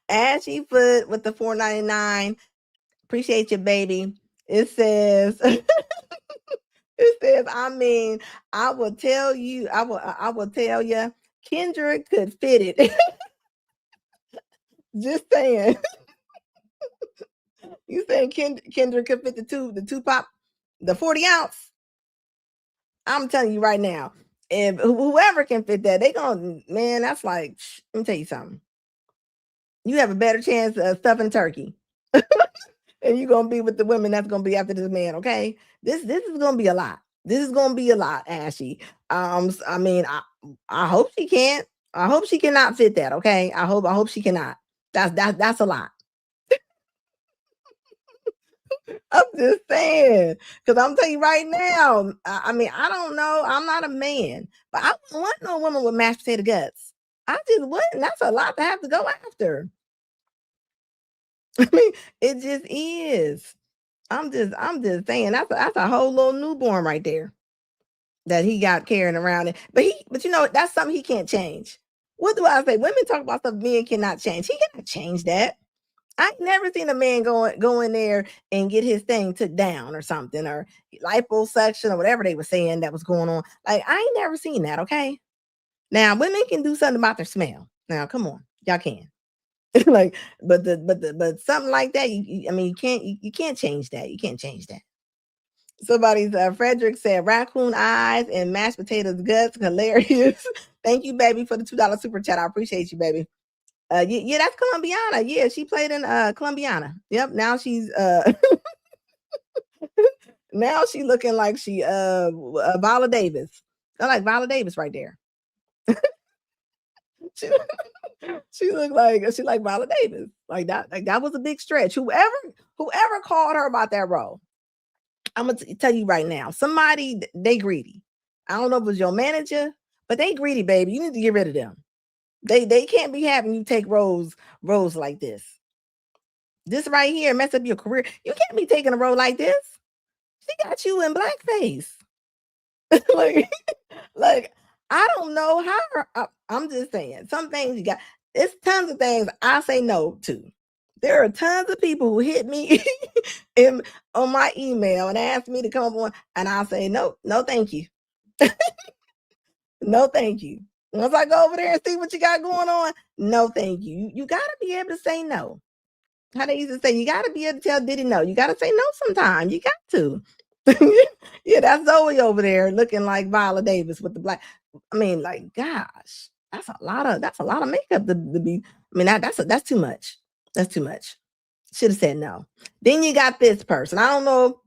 Ashy Foot with the $4.99. Appreciate you, baby. It says it says, I mean, I will tell you, I will tell you, Kendra could fit it. Just saying. You saying Kendra could fit the two pop, the 40 ounce? I'm telling you right now, if whoever can fit that, they gonna man, that's like, let me tell you something. You have a better chance of stuffing turkey. And you're gonna be with the women that's gonna be after this man, okay? This is gonna be a lot. This is gonna be a lot, Ashy. I mean, I hope she can't. I hope she cannot fit that, okay? I hope she cannot. That's a lot. I'm just saying, because I'm telling you right now, I mean, I don't know. I'm not a man, but I don't want no woman with mashed potato guts. I just wouldn't. That's a lot to have to go after. I mean, it just is. I'm just saying that's a whole little newborn right there that he got carrying around. But you know, that's something he can't change. What do I say? Women talk about stuff men cannot change. He cannot change that. I ain't never seen a man go in there and get his thing took down or something, or liposuction or whatever they were saying that was going on. Like, I ain't never seen that. Okay. Now women can do something about their smell. Now, come on, y'all can. Like, but something like that, I mean, you can't change that. You can't change that. Somebody's Frederick said raccoon eyes and mashed potatoes guts. Hilarious. Thank you, baby, for the $2 super chat. I appreciate you, baby. Yeah, that's Colombiana. Yeah, she played in Colombiana. Yep. Now she's now she looking like she Viola Davis. I like Viola Davis right there. she, she looked like Viola Davis. Like that was a big stretch. Whoever called her about that role, I'm gonna tell you right now, somebody they greedy. I don't know if it was your manager, but they greedy, baby. You need to get rid of them. They can't be having you take roles like this. This right here mess up your career. You can't be taking a role like this. She got you in blackface. like I don't know how. I'm just saying some things you got. It's tons of things I say no to. There are tons of people who hit me on my email and ask me to come on, and I'll say no, thank you, no, thank you. Once I go over there and see what you got going on, no, thank you. You got to be able to say no. How they used to say, you got to be able to tell Diddy no. You got to say no sometime. You got to. Yeah, that's Zoe over there looking like Viola Davis with the black. I mean, like, gosh, that's a lot of makeup to be. I mean, that's too much. That's too much. Should have said no. Then you got this person. I don't know.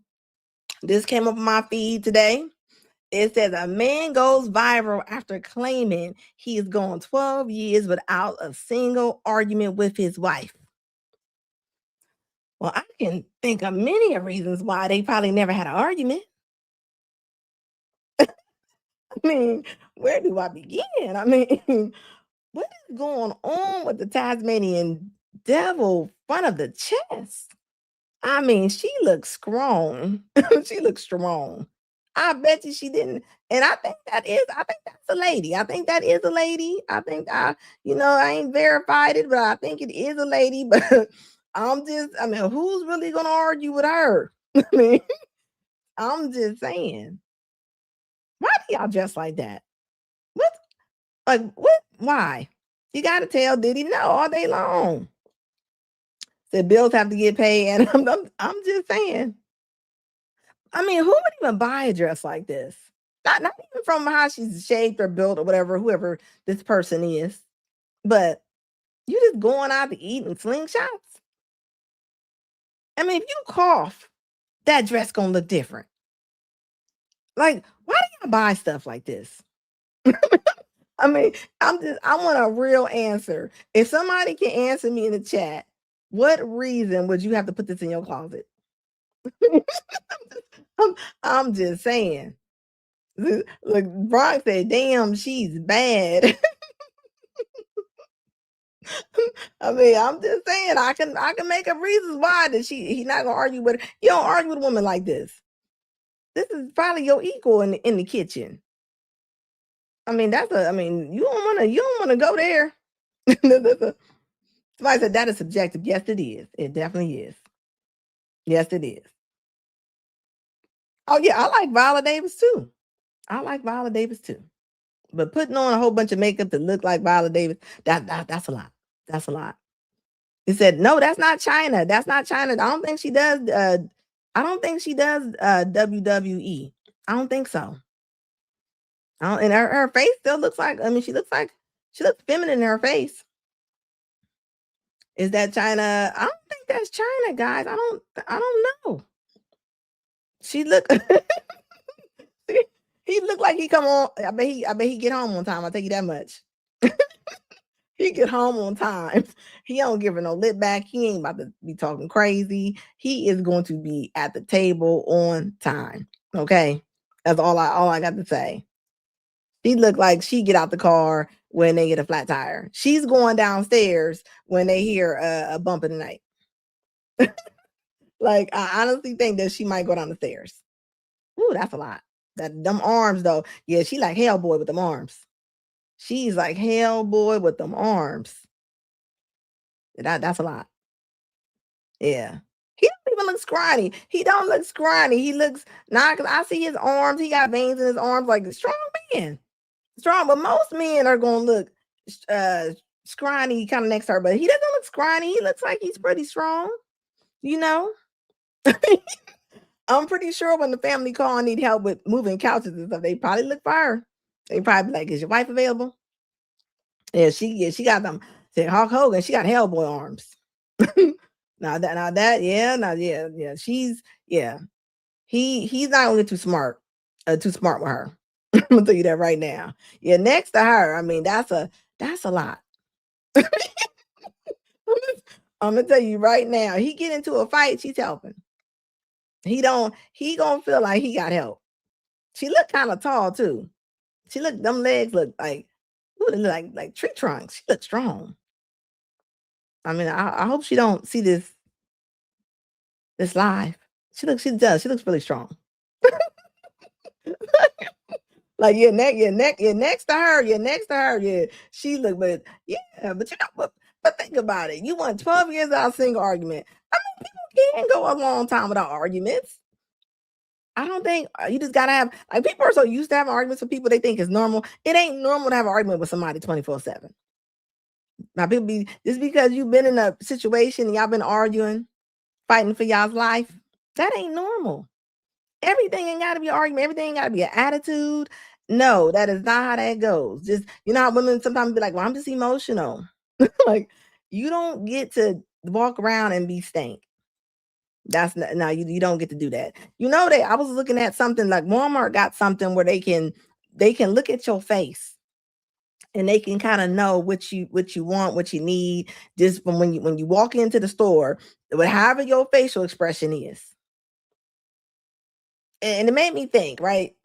This came up on my feed today. It says a man goes viral after claiming he has gone 12 years without a single argument with his wife. Well, I can think of many reasons why they probably never had an argument. I mean, where do I begin? I mean, what is going on with the Tasmanian devil front of the chest? I mean, she looks strong. She looks strong. I bet you she didn't. And I think that's a lady. I think that is a lady. I ain't verified it, but I think it is a lady. But I mean, who's really gonna argue with her? I mean, I'm just saying. Why do y'all dress like that? What? Like what? Why? You gotta tell Diddy no all day long. Said bills have to get paid, and I'm just saying. I mean, who would even buy a dress like this? Not even from how she's shaped or built or whatever, whoever this person is, but you just going out to eat and slingshots. I mean, if you cough, that dress gonna look different. Like, why do y'all buy stuff like this? I mean, I want a real answer. If somebody can answer me in the chat, what reason would you have to put this in your closet? I'm just saying. Look, Brock said, damn, she's bad. I mean, I'm just saying I can make up reasons why that he's not gonna argue with her. You don't argue with a woman like this. This is probably your equal in the kitchen. I mean, you don't wanna go there. Somebody said that is subjective. Yes, it is. It definitely is. Yes, it is. Oh yeah, I like Viola Davis too. I like Viola Davis too. But putting on a whole bunch of makeup to look like Viola Davis, that's a lot. That's a lot. He said, no, that's not China. That's not China. I don't think she does. I don't think she does WWE. I don't think so. And her face still looks like. I mean, she looks feminine in her face. Is that China? I don't think that's China, guys. I don't know. She look. He looked like he come on. I bet he get home on time. I'll tell you that much. He get home on time. He don't give her no lip back. He ain't about to be talking crazy. He is going to be at the table on time. Okay, that's all I got to say. He looked like she get out the car when they get a flat tire. She's going downstairs when they hear a bump in the night. Like, I honestly think that she might go down the stairs. Ooh, that's a lot. Them arms though. Yeah, she like Hellboy with them arms. She's like Hellboy with them arms. That's a lot. Yeah. He don't even look scrawny. He don't look scrawny. He looks not because I see his arms. He got veins in his arms like a strong man. Strong, but most men are gonna look scrawny kind of next to her, but he doesn't look scrawny. He looks like he's pretty strong, you know. I'm pretty sure when the family call and need help with moving couches and stuff, they probably look for her. They probably be like, "Is your wife available?" Yeah, she got them. Said Hulk Hogan, she got Hellboy arms. Yeah. He's not gonna get too smart with her. I'm gonna tell you that right now. Yeah, next to her, I mean, that's a lot. I'm gonna tell you right now, he get into a fight, she's helping. He gonna feel like he got help. She look kind of tall too. Them legs look like, ooh, like tree trunks. She looks strong. I mean, I hope she don't see this live. She looks really strong. Like next to her. Yeah. She look, but yeah, but but think about it. You won 12 years out of single argument. I mean, people can go a long time without arguments. I don't think you just gotta have like people are so used to having arguments with people they think is normal. It ain't normal to have an argument with somebody 24/7. Now people be just because you've been in a situation and y'all been arguing, fighting for y'all's life, that ain't normal. Everything ain't gotta be an argument, everything ain't gotta be an attitude. No, that is not how that goes. Just you know how women sometimes be like, well, I'm just emotional. Like you don't get to walk around and be stank. That's not, no, you don't get to do that. You know that I was looking at something like Walmart got something where they can look at your face and they can kind of know what you want, what you need, just from when you walk into the store, however your facial expression is. And it made me think, right?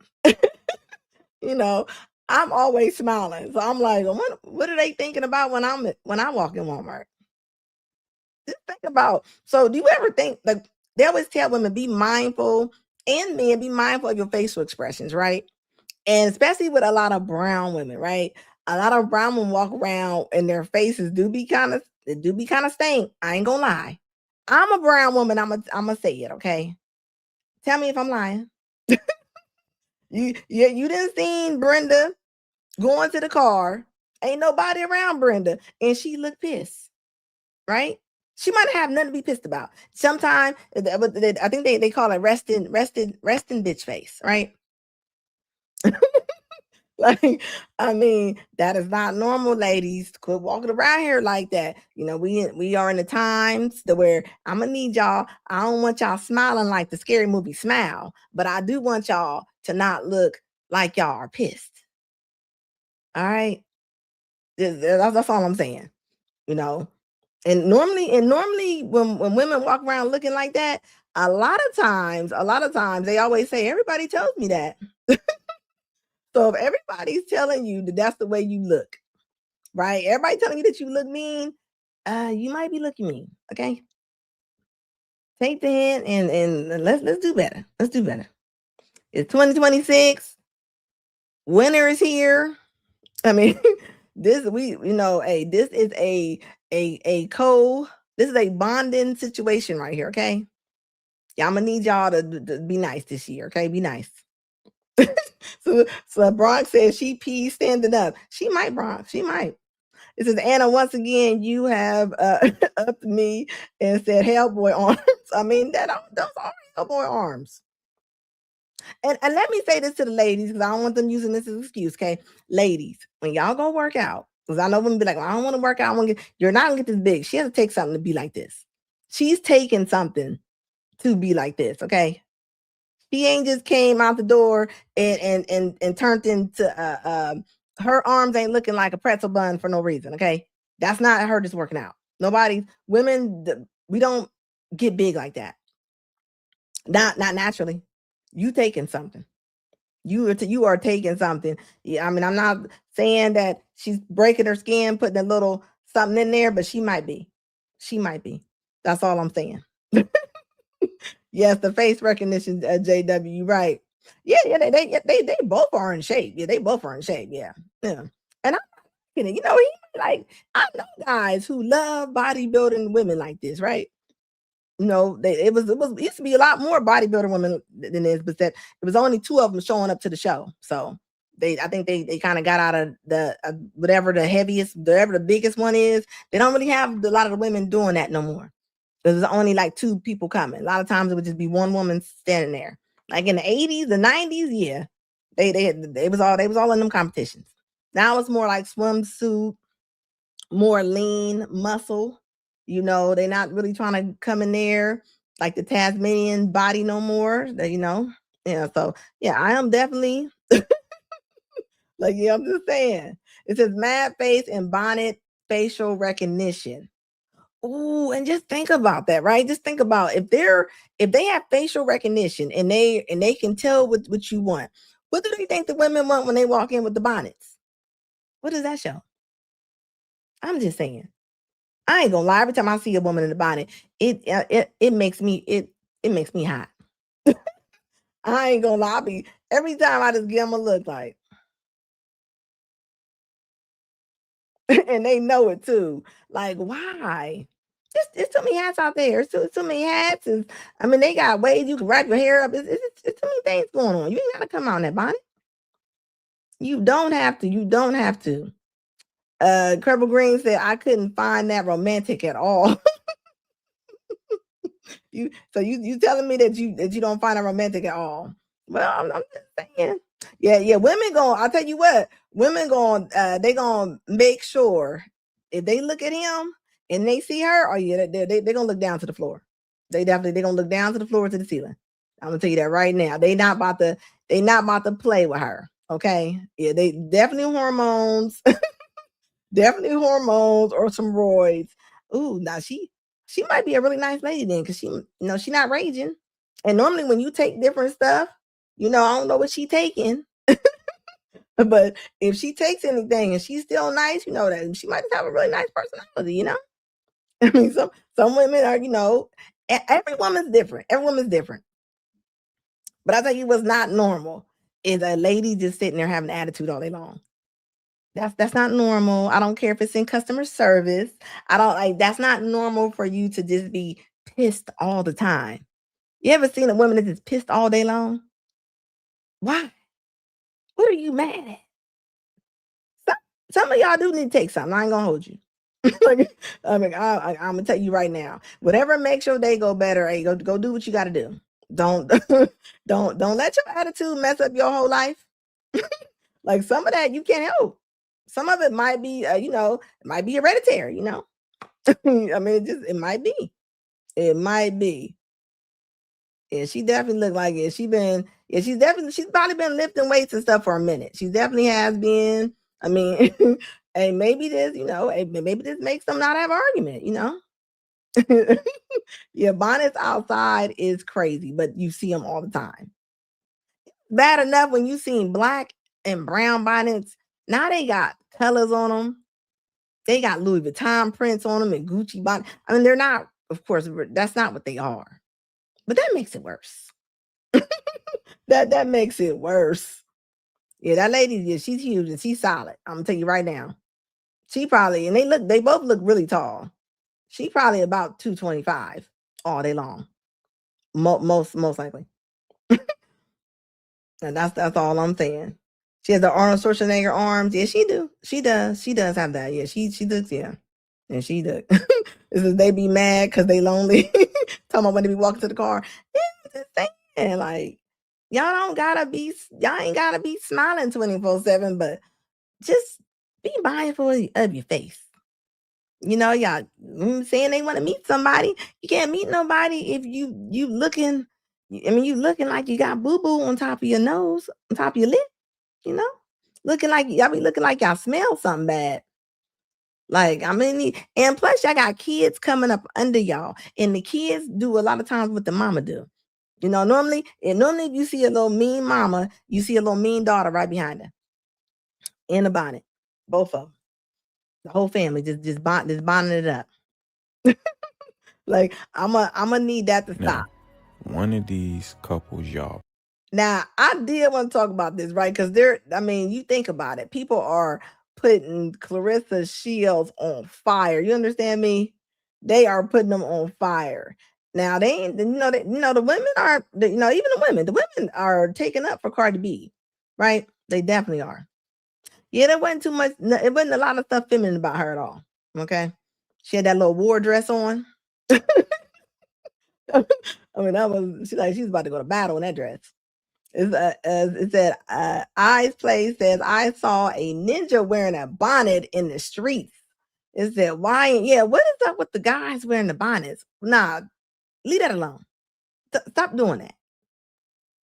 You know, I'm always smiling. So I'm like, what are they thinking about when I walk in Walmart? Just think about. So do you ever think like they always tell women be mindful and men be mindful of your facial expressions, right? And especially with a lot of brown women, right? A lot of brown women walk around and their faces do be kind of stank. I ain't gonna lie. I'm a brown woman. I'm gonna say it, okay? Tell me if I'm lying. You didn't seen Brenda going to the car. Ain't nobody around Brenda, and she looked pissed, right? She might have nothing to be pissed about. Sometimes I think they call it resting bitch face, right? Like, I mean, that is not normal, ladies. Quit walking around here like that. You know, we are in the times to where I'm gonna need y'all. I don't want y'all smiling like the scary movie Smile, but I do want y'all to not look like y'all are pissed. All right, that's all I'm saying. You know, and normally when women walk around looking like that, a lot of times they always say everybody tells me that. So if everybody's telling you that that's the way you look, right? Everybody telling you that you look mean, you might be looking mean. Okay. Take the hint and let's do better. Let's do better. It's 2026. Winter is here. I mean, hey, this is this is a bonding situation right here. Okay. Yeah, I'm gonna need y'all to be nice this year. Okay, be nice. So Bronx says she pees standing up. She might, Bronx. She might. It says, Anna, once again, you have upped me and said Hellboy arms. I mean, those are Hellboy arms. And let me say this to the ladies, because I don't want them using this as an excuse, okay? Ladies, when y'all go work out, because I know women be like, well, I don't want to work out. You're not going to get this big. She has to take something to be like this. She's taking something to be like this, okay? She ain't just came out the door and turned into her arms ain't looking like a pretzel bun for no reason. Okay, that's not her just working out. Women, we don't get big like that. Not naturally. You taking something. You are taking something. Yeah, I mean, I'm not saying that she's breaking her skin, putting a little something in there, but she might be. She might be. That's all I'm saying. Yes, the face recognition, JW, right? Yeah, they both are in shape. Yeah, they both are in shape. Yeah, yeah. And I'm kidding. I know guys who love bodybuilding women like this, right? It used to be a lot more bodybuilder women than this, but that it was only two of them showing up to the show. So I think they kind of got out of the whatever the biggest one is. They don't really have a lot of the women doing that no more. There's only like two people coming. A lot of times it would just be one woman standing there. Like in the 80s, the 90s, yeah. They was all in them competitions. Now it's more like swimsuit, more lean muscle. They're not really trying to come in there like the Tasmanian body no more. Yeah. So yeah, I am definitely like, yeah, I'm just saying. It says mad face and bonnet facial recognition. Ooh, and just think about that, right? Just think about if they have facial recognition and they can tell what you want. What do they think the women want when they walk in with the bonnets? What does that show? I'm just saying. I ain't gonna lie. Every time I see a woman in a bonnet, it makes me hot. I ain't gonna lie. Every time I just give them a look like, and they know it too. Like, why? It's too many hats out there. It's too many hats. And I mean, they got ways you can wrap your hair up. It's too many things going on. You ain't gotta come out in that bonnet. You don't have to. You don't have to. Kerbal Green said I couldn't find that romantic at all. you telling me that you don't find it romantic at all? Well, I'm just saying. Yeah. Women I'll tell you what. Women they gonna make sure if they look at him and they see her, oh yeah, they're gonna look down to the floor. They're gonna look down to the floor to the ceiling. I'm gonna tell you that right now. They not about to play with her. Okay. Yeah, they definitely hormones. Definitely hormones or some roids. Ooh, now she might be a really nice lady then, because she's not raging. And normally when you take different stuff, I don't know what she taking. But if she takes anything and she's still nice, that she might just have a really nice personality. I mean, some women are, every woman's different. Every woman's different. But I tell you what's not normal is a lady just sitting there having an attitude all day long. That's not normal. I don't care if it's in customer service. That's not normal for you to just be pissed all the time. You ever seen a woman that's just pissed all day long? Why? What are you mad at? Some of y'all do need to take something. I ain't gonna hold you. I'm gonna tell you right now. Whatever makes your day go better, hey, go do what you gotta do. Don't don't let your attitude mess up your whole life. Like some of that you can't help. Some of it might be, it might be hereditary. I mean, it might be. It might be. Yeah, she definitely looked like it. She's probably been lifting weights and stuff for a minute. She definitely has been. I mean, hey, maybe maybe this makes them not have an argument. Yeah, bonnets outside is crazy, but you see them all the time. Bad enough when you seen black and brown bonnets. Now they got colors on them. They got Louis Vuitton prints on them and Gucci bonnet. I mean, they're not, of course, that's not what they are. But that makes it worse. That makes it worse. Yeah, that lady, yeah, she's huge and she's solid. I'm gonna tell you right now. She probably, and they both look really tall. She probably about 225 all day long. Most likely. And that's all I'm saying. She has the Arnold Schwarzenegger arms. Yeah, she do. She does. She does have that. Yeah, she looks, yeah. And she does. This is they be mad because they lonely. Talking about when they be walking to the car. Yeah, just saying, like, y'all ain't gotta be smiling 24/7, but just be mindful of your face. Y'all saying they want to meet somebody. You can't meet nobody if you looking. I mean, you looking like you got boo boo on top of your nose, on top of your lip. Looking like y'all be looking like y'all smell something bad. Like, I mean, and plus y'all got kids coming up under y'all, and the kids do a lot of times what the mama do. Normally if you see a little mean mama, you see a little mean daughter right behind her in a bonnet, both of them. The whole family just bonding it up. Like I'm gonna need that to stop. One of these couples, y'all. Now I did want to talk about this, right? Because you think about it, people are putting Clarissa Shields on fire. You understand me? They are putting them on fire. Now they ain't, the women are, even the women are taking up for Cardi B, right? They definitely are. Yeah, there wasn't too much. It wasn't a lot of stuff feminine about her at all. Okay, she had that little war dress on. I mean, she's about to go to battle in that dress. It said, Eyes Play says, I saw a ninja wearing a bonnet in the streets. It said, why? Yeah, what is up with the guys wearing the bonnets? Nah, leave that alone. Stop doing that.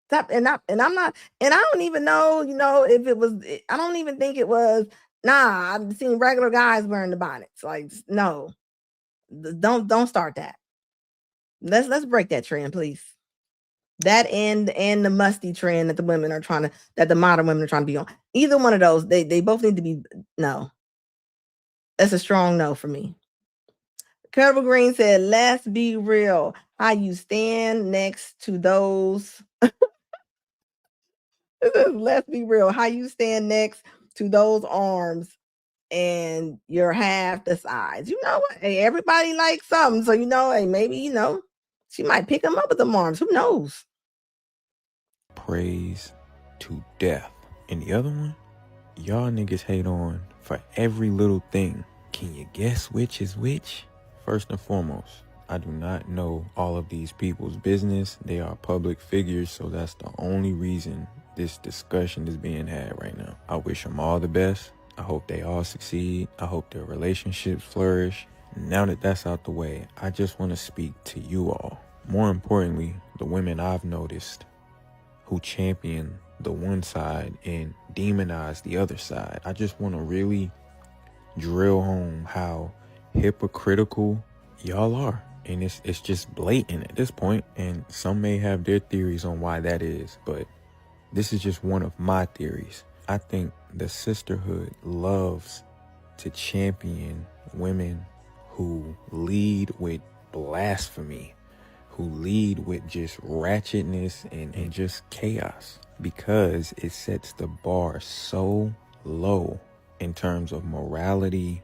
Stop. And I'm not, and I don't even know, if it was, I don't even think it was, nah, I've seen regular guys wearing the bonnets. Like, no, don't start that. Let's break that trend, please. That and the musty trend that the modern women are trying to be on. Either one of those, they both need to be no. That's a strong no for me. Carol Green said, let's be real. How you stand next to those. Let's be real. How you stand next to those arms and you're half the size. You know what? Hey, everybody likes something. So hey, maybe, she might pick them up with them arms. Who knows? Praise to death. And the other one, y'all niggas hate on for every little thing. Can you guess which is which? First and foremost, I do not know all of these people's business. They are public figures, so that's the only reason this discussion is being had right now. I wish them all the best. I hope they all succeed. I hope their relationships flourish. Now that that's out the way, I just want to speak to you all. More importantly, the women I've noticed who champion the one side and demonize the other side. I just want to really drill home how hypocritical y'all are. And it's just blatant at this point. And some may have their theories on why that is, but this is just one of my theories. I think the sisterhood loves to champion women who lead with blasphemy, who lead with just ratchetness and just chaos, because it sets the bar so low in terms of morality,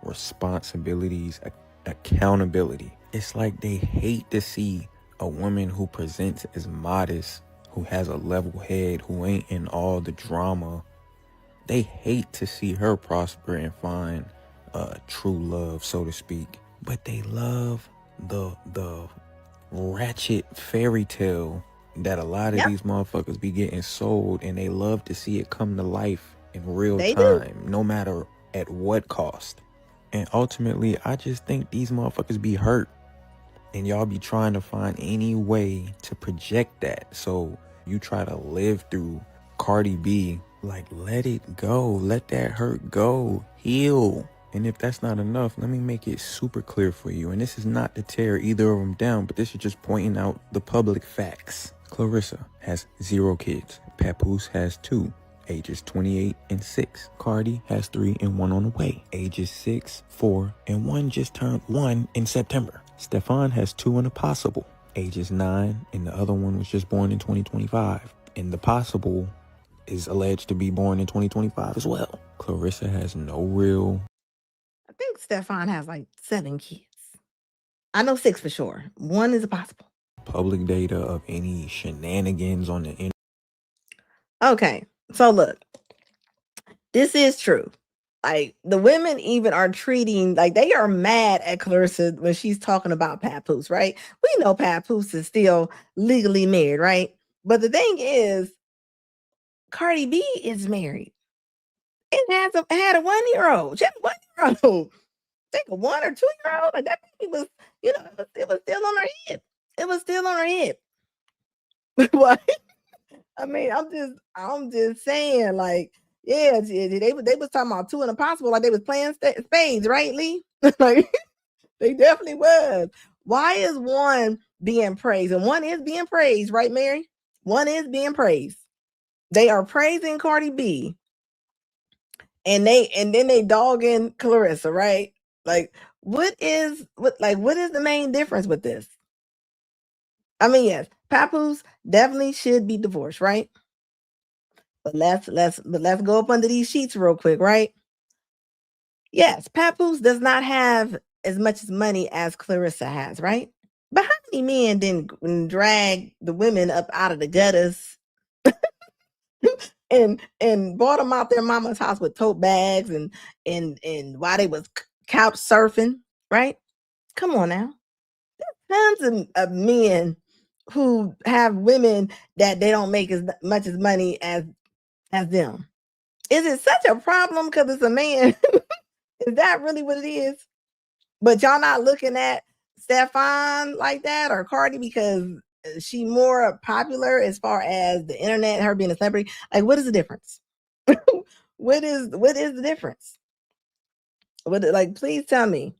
responsibilities, accountability. It's like they hate to see a woman who presents as modest, who has a level head, who ain't in all the drama. They hate to see her prosper and find true love, so to speak. But they love the ratchet fairy tale that a lot of these motherfuckers be getting sold, and they love to see it come to life in real time, no matter at what cost. And ultimately, I just think these motherfuckers be hurt, and y'all be trying to find any way to project that. So you try to live through Cardi B, like, let it go, let that hurt go, heal. And if that's not enough, let me make it super clear for you. And this is not to tear either of them down, but this is just pointing out the public facts. Clarissa has 0 kids. Papoose has 2, ages 28 and 6. Cardi has 3 and 1 on the way, ages 6, 4, and 1 just turned 1 in September. Stefan has 2 in the possible, ages 9, and the other one was just born in 2025. And the possible is alleged to be born in 2025 as well. Clarissa has no real... I think Stefan has like 7 kids. I know 6 for sure. 1 is a possible. Public data of any shenanigans on the internet. Okay, so look, this is true. Like, the women even are treating, like, they are mad at Clarissa when she's talking about Papoose, right? We know Papoose is still legally married, right? But the thing is, Cardi B is married and had a 1-year-old. She had a 1-year-old. I think a 1 or 2-year-old. Like, that baby was, it was still on her hip. It was still on her hip. What? I mean, I'm just saying, like, yeah, they was talking about 2 in a possible, like they was playing spades, right, Lee? Like, they definitely was. Why is 1 being praised? And 1 is being praised, right, Mary? 1 is being praised. They are praising Cardi B, and then they dogging Clarissa, right? Like, what is the main difference with this? I mean, yes, Papoose definitely should be divorced, right? But let's go up under these sheets real quick, right? Yes, Papoose does not have as much money as Clarissa has, right? But how many men didn't drag the women up out of the gutters and brought them out their mama's house with tote bags and while they was couch surfing, right? Come on now. Tons of men who have women that they don't make as much as money as them. Is it such a problem because it's a man? Is that really what it is? But y'all not looking at Stefan like that, or Cardi, because she more popular as far as the internet, her being a celebrity. Like, what is the difference? What is the difference? Like, please tell me.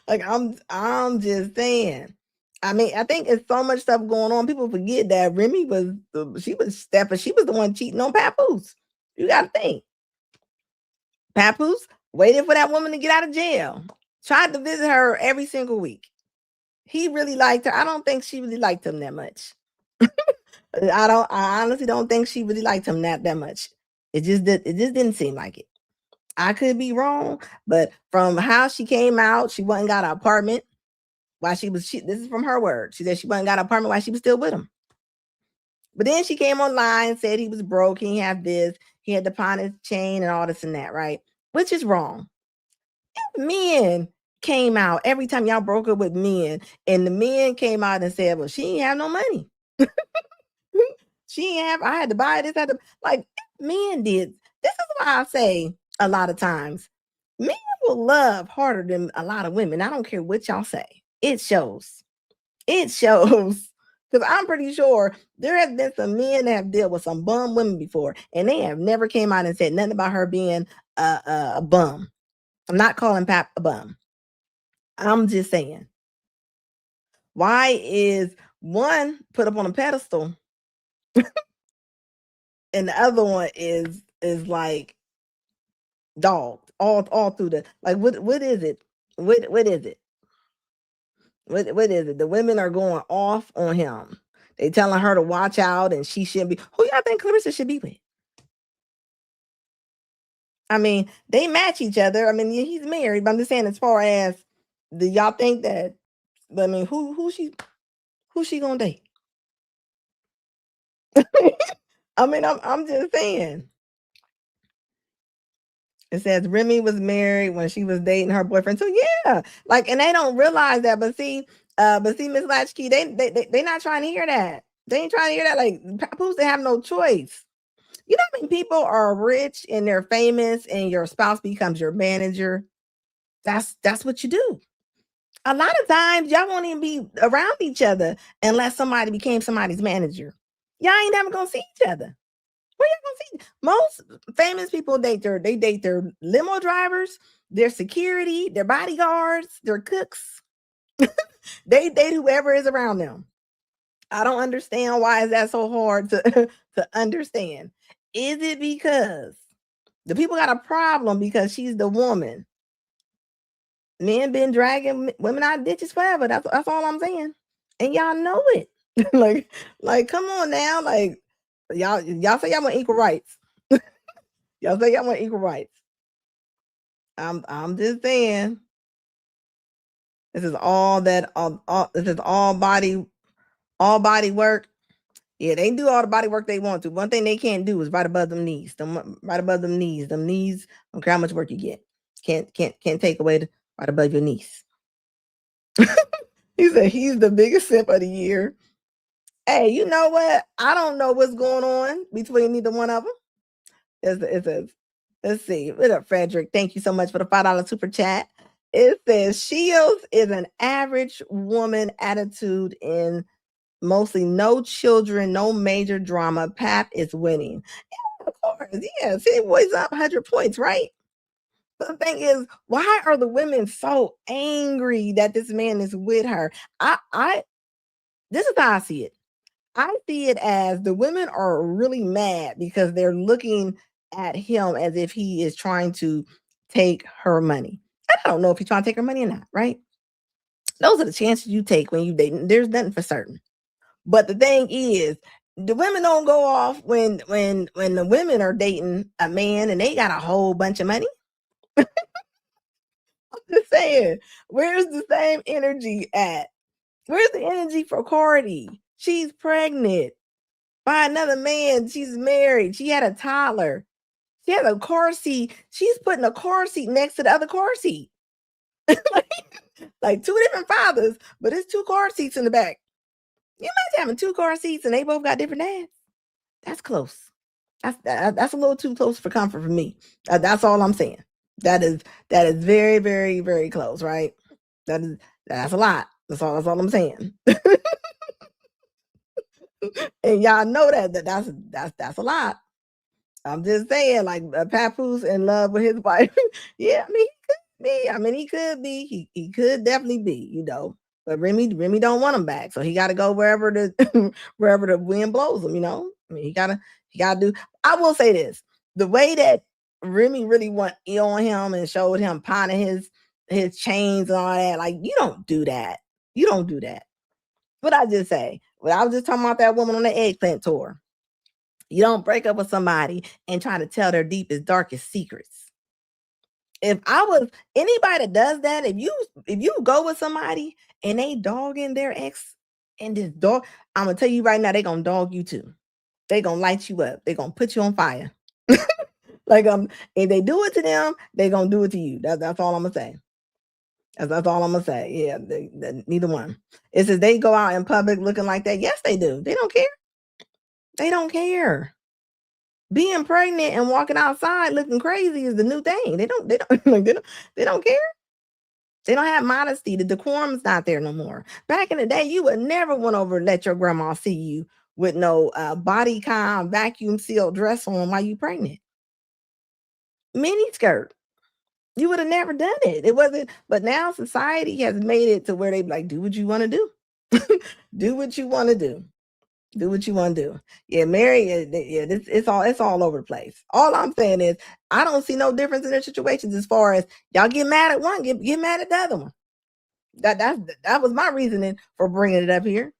Like, I'm just saying. I mean, I think it's so much stuff going on. People forget that Remy was the one cheating on Papoose. You got to think. Papoose waited for that woman to get out of jail. Tried to visit her every single week. He really liked her. I don't think she really liked him that much. I honestly don't think she really liked him that much. It just didn't seem like it. I could be wrong, but from how she came out, she went and got an apartment while this is from her word. She said she went and got an apartment while she was still with him. But then she came online and said he was broke, he had this, he had to pawn his chain and all this and that, right? Which is wrong. If men came out every time y'all broke up with men, and the men came out and said, well, she ain't have no money. I had to buy this, like, men did. This is why I say a lot of times, men will love harder than a lot of women. I don't care what y'all say. It shows. It shows. Because I'm pretty sure there have been some men that have dealt with some bum women before, and they have never came out and said nothing about her being a bum. I'm not calling Pap a bum. I'm just saying. Why is one put up on a pedestal and the other one is like dogged all through the, like, what is it? What is it? What is it? The women are going off on him. They telling her to watch out, and she shouldn't be. Who y'all think Clarissa should be with? I mean, they match each other. I mean, he's married, but I'm just saying, as far as, do y'all think that? I mean, who she gonna date? I mean, I'm just saying. It says Remy was married when she was dating her boyfriend. So yeah, like, and they don't realize that. But see, But see, Miss Latchkey, they not trying to hear that. They ain't trying to hear that. Like papoose, they have no choice. You know how many people are rich and they're famous and your spouse becomes your manager? That's what you do. A lot of times y'all won't even be around each other unless somebody became somebody's manager. Y'all ain't never gonna see each other. Where y'all gonna see? Most famous people they date their limo drivers, their security, their bodyguards, their cooks. They date whoever is around them. I don't understand why is that so hard to to understand. Is it because the people got a problem because she's the woman? Men been dragging women out of ditches forever. That's all I'm saying. And y'all know it. like come on now. Like y'all say y'all want equal rights. Y'all say y'all want equal rights. I'm just saying. This is all that this is all body work. Yeah, they do all the body work they want to. One thing they can't do is right above them knees. Right above them knees. Them knees, I don't care how much work you get. Can't take away the right above your knees. He said he's the biggest simp of the year. Hey, you know what? I don't know what's going on between neither one of them. Let's see. What up, Frederick? Thank you so much for the $5 super chat. It says Shields is an average woman attitude in mostly no children, no major drama. Pap is winning. Yeah, of course. Yeah, see, boys up 100 points, right? But the thing is, why are the women so angry that this man is with her? This is how I see it. I see it as the women are really mad because they're looking at him as if he is trying to take her money. I don't know if he's trying to take her money or not, right? Those are the chances you take when you date. There's nothing for certain. But the thing is, the women don't go off when the women are dating a man and they got a whole bunch of money. I'm just saying, where's the same energy at? Where's the energy for Cardi? She's pregnant by another man. She's married. She had a toddler. She has a car seat. She's putting a car seat next to the other car seat. like two different fathers, but it's two car seats in the back. You imagine having two car seats and they both got different dads? That's close. That's a little too close for comfort for me. That's all I'm saying. That is very, very, very close, right? That's a lot. That's all I'm saying. And y'all know that's a lot. I'm just saying, like Papoose in love with his wife. Yeah, I mean, he could be. I mean, he could be. He could definitely be. You know, but Remy don't want him back, so he got to go wherever the wherever the wind blows him. You know, I mean, he gotta do. I will say this: the way that Remy really went ill on him and showed him pawning his chains and all that, like you don't do that. You don't do that. What I just say? Well, I was just talking about that woman on the eggplant tour. You don't break up with somebody and try to tell their deepest, darkest secrets. If I was anybody that does that, if you go with somebody and they dogging their ex and this dog, I'm gonna tell you right now, they gonna dog you too. They gonna light you up. They gonna put you on fire. Like if they do it to them, they gonna do it to you. That's all I'm gonna say. That's all I'm gonna say. Yeah, neither one. It says they go out in public looking like that. Yes, they do. They don't care. They don't care. Being pregnant and walking outside looking crazy is the new thing. They don't they don't care. They don't have modesty. The decorum's not there no more. Back in the day, you would never want over let your grandma see you with no bodycon vacuum sealed dress on while you pregnant. Mini skirt. You would have never done it. It wasn't, but now society has made it to where they like, do what you want to do. Do what you want to do. Do what you want to do. Yeah, Mary, it's all over the place. All I'm saying is I don't see no difference in their situations as far as y'all get mad at one, get mad at the other one. That was my reasoning for bringing it up here.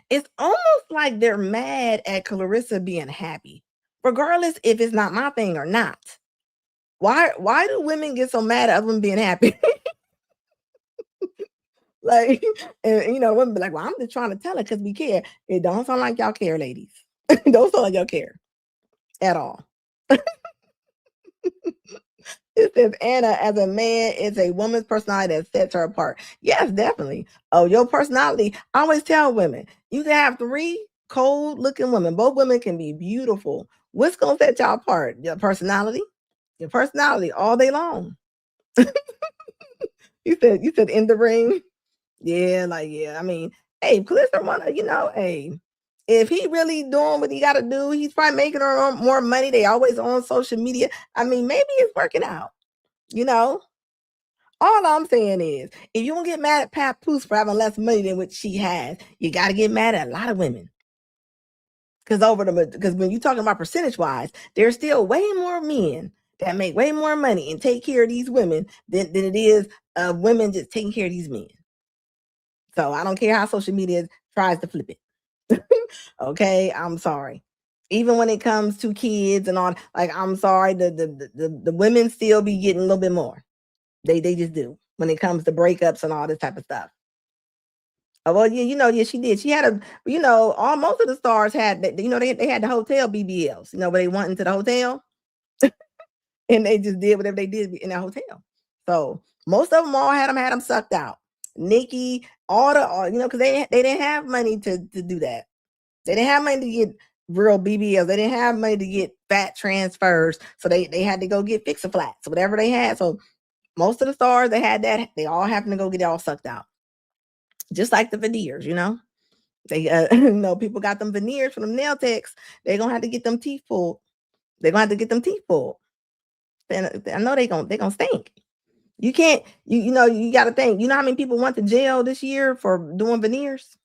It's almost like they're mad at Clarissa being happy, regardless if it's not my thing or not. Why do women get so mad at them being happy? Like, and you know, women be like, well, I'm just trying to tell her because we care. It don't sound like y'all care, ladies. Don't sound like y'all care at all. It It says, Anna, as a man, it's a woman's personality that sets her apart. Yes, definitely. Oh, your personality. I always tell women, you can have 3 cold looking women. Both women can be beautiful. What's going to set y'all apart? Your personality. Your personality all day long. You said in the ring. Yeah, like, yeah. I mean, hey, Calista wanna, hey, if he really doing what he got to do, he's probably making more money. They always on social media. I mean, maybe it's working out. You know, all I'm saying is, if you don't get mad at Papoose for having less money than what she has, you got to get mad at a lot of women. Because when you're talking about percentage wise, there's still way more men that make way more money and take care of these women than it is women just taking care of these men. So I don't care how social media tries to flip it. Okay, I'm sorry. Even when it comes to kids and all, like, I'm sorry, the women still be getting a little bit more. They just do when it comes to breakups and all this type of stuff. Oh, well, yeah, yeah, she did. She had all most of the stars had, they had the hotel BBLs, where they went into the hotel and they just did whatever they did in the hotel. So most of them all had them sucked out. Nikki, because they didn't have money to do that. They didn't have money to get real BBLs. They didn't have money to get fat transfers. So they had to go get Fix-A-Flats, whatever they had. So most of the stars, they had that. They all happened to go get it all sucked out. Just like the veneers, They, people got them veneers from them nail techs. They're going to have to get them teeth pulled. They're going to have to get them teeth pulled. And I know they're going to stink. You can't, you got to think, how many people went to jail this year for doing veneers?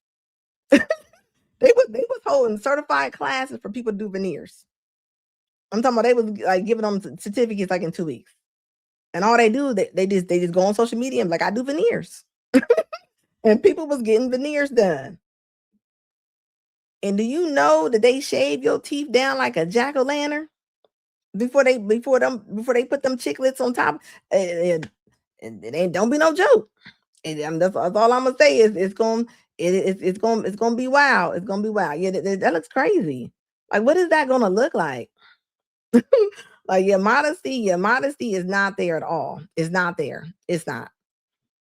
They was holding certified classes for people to do veneers. I'm talking about they was like giving them certificates like in 2 weeks. And all they do, they just go on social media and like, I do veneers. And people was getting veneers done. And do you know that they shave your teeth down like a jack-o'-lantern before they put them chiclets on top? It ain't, don't be no joke. And that's all I'm gonna say is it's gonna be wild. It's gonna be wild. Yeah, that looks crazy. Like, what is that gonna look like? Like, your modesty is not there at all. It's not there. It's not.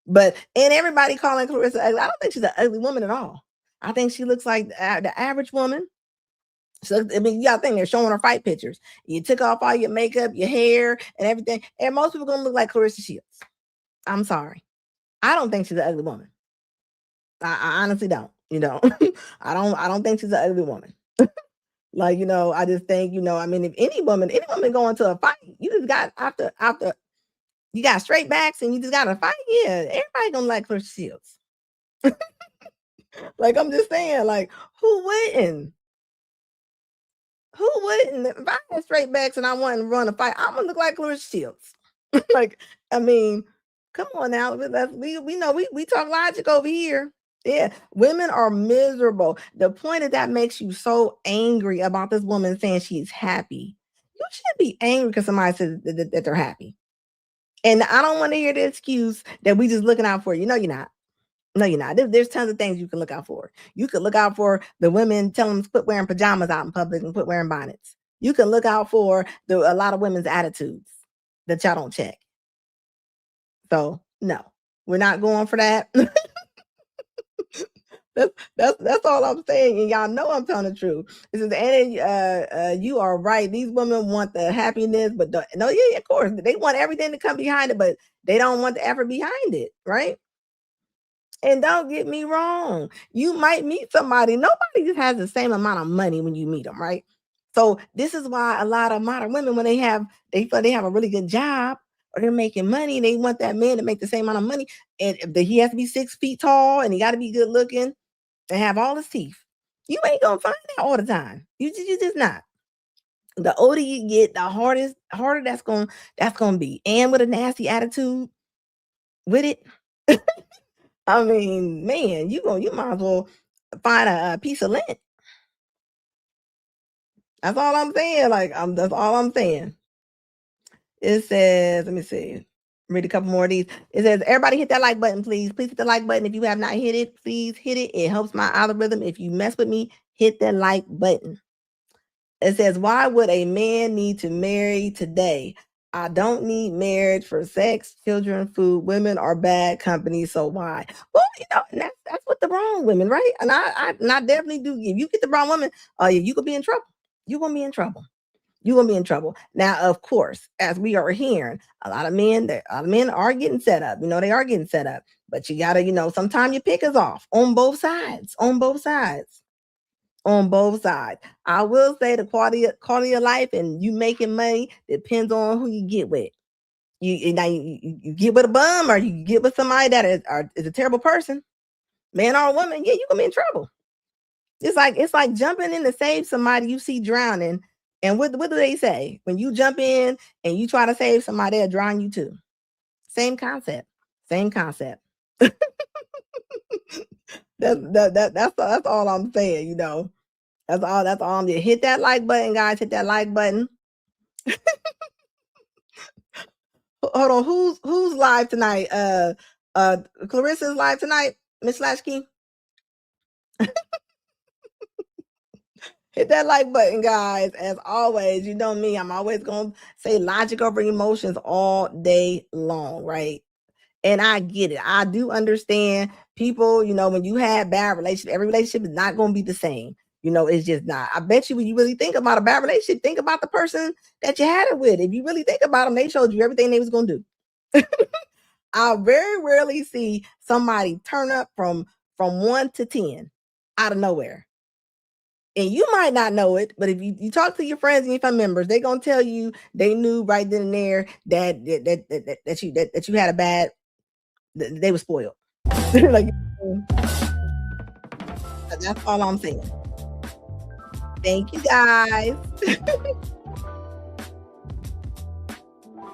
But and everybody calling Clarissa ugly. I don't think she's an ugly woman at all. I think she looks like the average woman. So, I mean, you gotta think they're showing her fight pictures. You took off all your makeup, your hair, and everything, and most people gonna look like Clarissa Shields. I'm sorry. I don't think she's an ugly woman. I honestly don't. I don't think she's an ugly woman. Like, I just think, I mean, if any woman going to a fight, you just got after you got straight backs and you just got to fight. Yeah, everybody gonna like Clarissa Shields. Like, I'm just saying, like, who wouldn't? Who wouldn't? If I had straight backs and I wanted to run a fight, I'm gonna look like Clarissa Shields. Like, I mean, come on now. We know we talk logic over here. Yeah, women are miserable. The point is that makes you so angry about this woman saying she's happy. You should be angry because somebody says that they're happy. And I don't want to hear the excuse that we just looking out for you. No, you're not. No, you're not. There's tons of things you can look out for. You could look out for the women telling them to quit wearing pajamas out in public and quit wearing bonnets. You can look out for a lot of women's attitudes that y'all don't check. So no, we're not going for that. That's all I'm saying, and y'all know I'm telling the truth. This is and you are right. These women want the happiness, but of course they want everything to come behind it, but they don't want the effort behind it, right? And don't get me wrong, you might meet somebody. Nobody just has the same amount of money when you meet them, right? So this is why a lot of modern women, when they feel they have a really good job or they're making money, they want that man to make the same amount of money, and he has to be 6 feet tall and he got to be good looking and have all his teeth. You ain't gonna find that all the time. You just not. The older you get, the harder that's gonna be, and with a nasty attitude with it. I mean, man, you might as well find a piece of lint. That's all I'm saying. Like, that's all I'm saying. It says, let me see. Read a couple more of these. It says, everybody hit that like button, please. Please hit the like button. If you have not hit it, please hit it. It helps my algorithm. If you mess with me, hit that like button. It says, why would a man need to marry today? I don't need marriage for sex, children, food. Women are bad company, so why? Well, and that's what the wrong women, right? And I definitely do. If you get the wrong woman, yeah, you could be in trouble. You're gonna be in trouble. You're gonna be in trouble. Now, of course, as we are hearing, a lot of men are getting set up. They are getting set up. But you gotta, sometimes your pick is off on both sides. On both sides. On both sides. I will say the quality of life and you making money depends on who you get with. You get with a bum or you get with somebody that is a terrible person, man or woman, yeah, you're gonna be in trouble. It's like jumping in to save somebody you see drowning. And what do they say? When you jump in and you try to save somebody, they'll drown you too. Same concept. Same concept. That's all I'm saying, That's all I'm doing. Hit that like button, guys. Hit that like button. Hold on. Who's live tonight? Clarissa's live tonight, Miss Lashkey. Hit that like button, guys. As always, you know me. I'm always going to say logic over emotions all day long, right? And I get it. I do understand people, when you have bad relationships, every relationship is not going to be the same. It's just not. I bet you when you really think about a bad relationship, think about the person that you had it with. If you really think about them, they showed you everything they was going to do. I very rarely see somebody turn up from 1 to 10 out of nowhere. And you might not know it, but if you talk to your friends and your family members, they're going to tell you they knew right then and there that you had a bad, they were spoiled. Like, that's all I'm saying. Thank you, guys.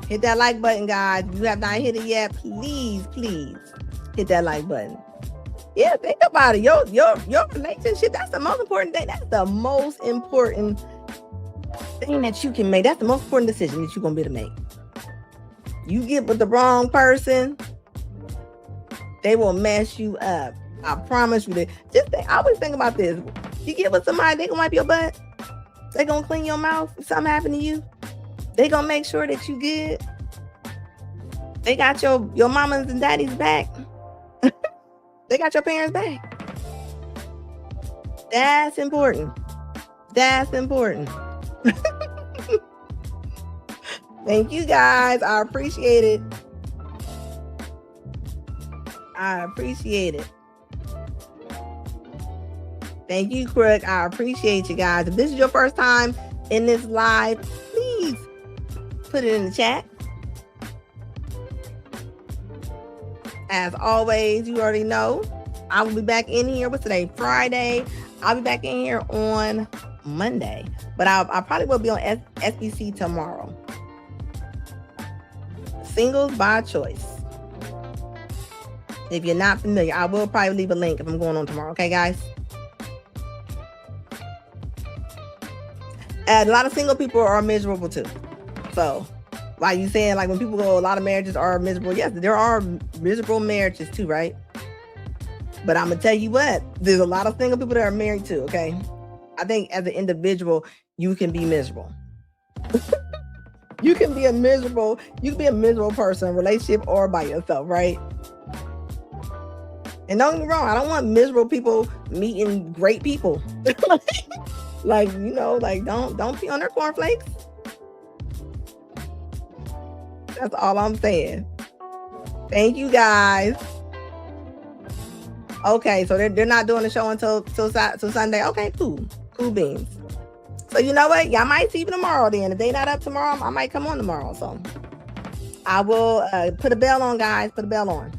Hit that like button, guys. If you have not hit it yet, please hit that like button. Yeah, think about it. Your relationship, that's the most important thing. That's the most important thing that you can make. That's the most important decision that you're going to be able to make. You get with the wrong person, they will mess you up. I promise you that. I always think about this. You get with somebody, they going to wipe your butt. They going to clean your mouth if something happened to you. They going to make sure that you good. They got your mamas and daddy's back. They got your parents back. That's important. That's important. Thank you, guys. I appreciate it. Thank you, Crook. I appreciate you guys. If this is your first time in this live, please put it in the chat. As always, you already know, I will be back in here. What's today? Friday. I'll be back in here on Monday. But I probably will be on SBC tomorrow. Singles by choice. If you're not familiar, I will probably leave a link if I'm going on tomorrow. Okay, guys? And a lot of single people are miserable too. So, like you saying, like when people go, a lot of marriages are miserable. Yes, there are miserable marriages too, right? But I'm going to tell you what, there's a lot of single people that are married too, okay? I think as an individual, you can be miserable. You can be a miserable person, relationship or by yourself, right? And don't get me wrong, I don't want miserable people meeting great people. Like, don't be on their cornflakes. That's all I'm saying. Thank you, guys. Okay, so they're not doing the show until Sunday. Okay, cool beans. So you know what? Y'all might see me tomorrow then. If they not up tomorrow, I might come on tomorrow. So I will put a bell on, guys. Put a bell on.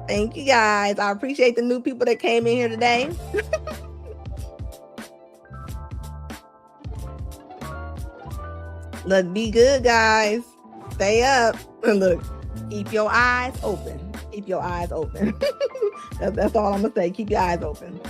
Thank you, guys. I appreciate the new people that came in here today. Look, be good, guys. Stay up. And look, keep your eyes open. Keep your eyes open. That's all I'm going to say. Keep your eyes open.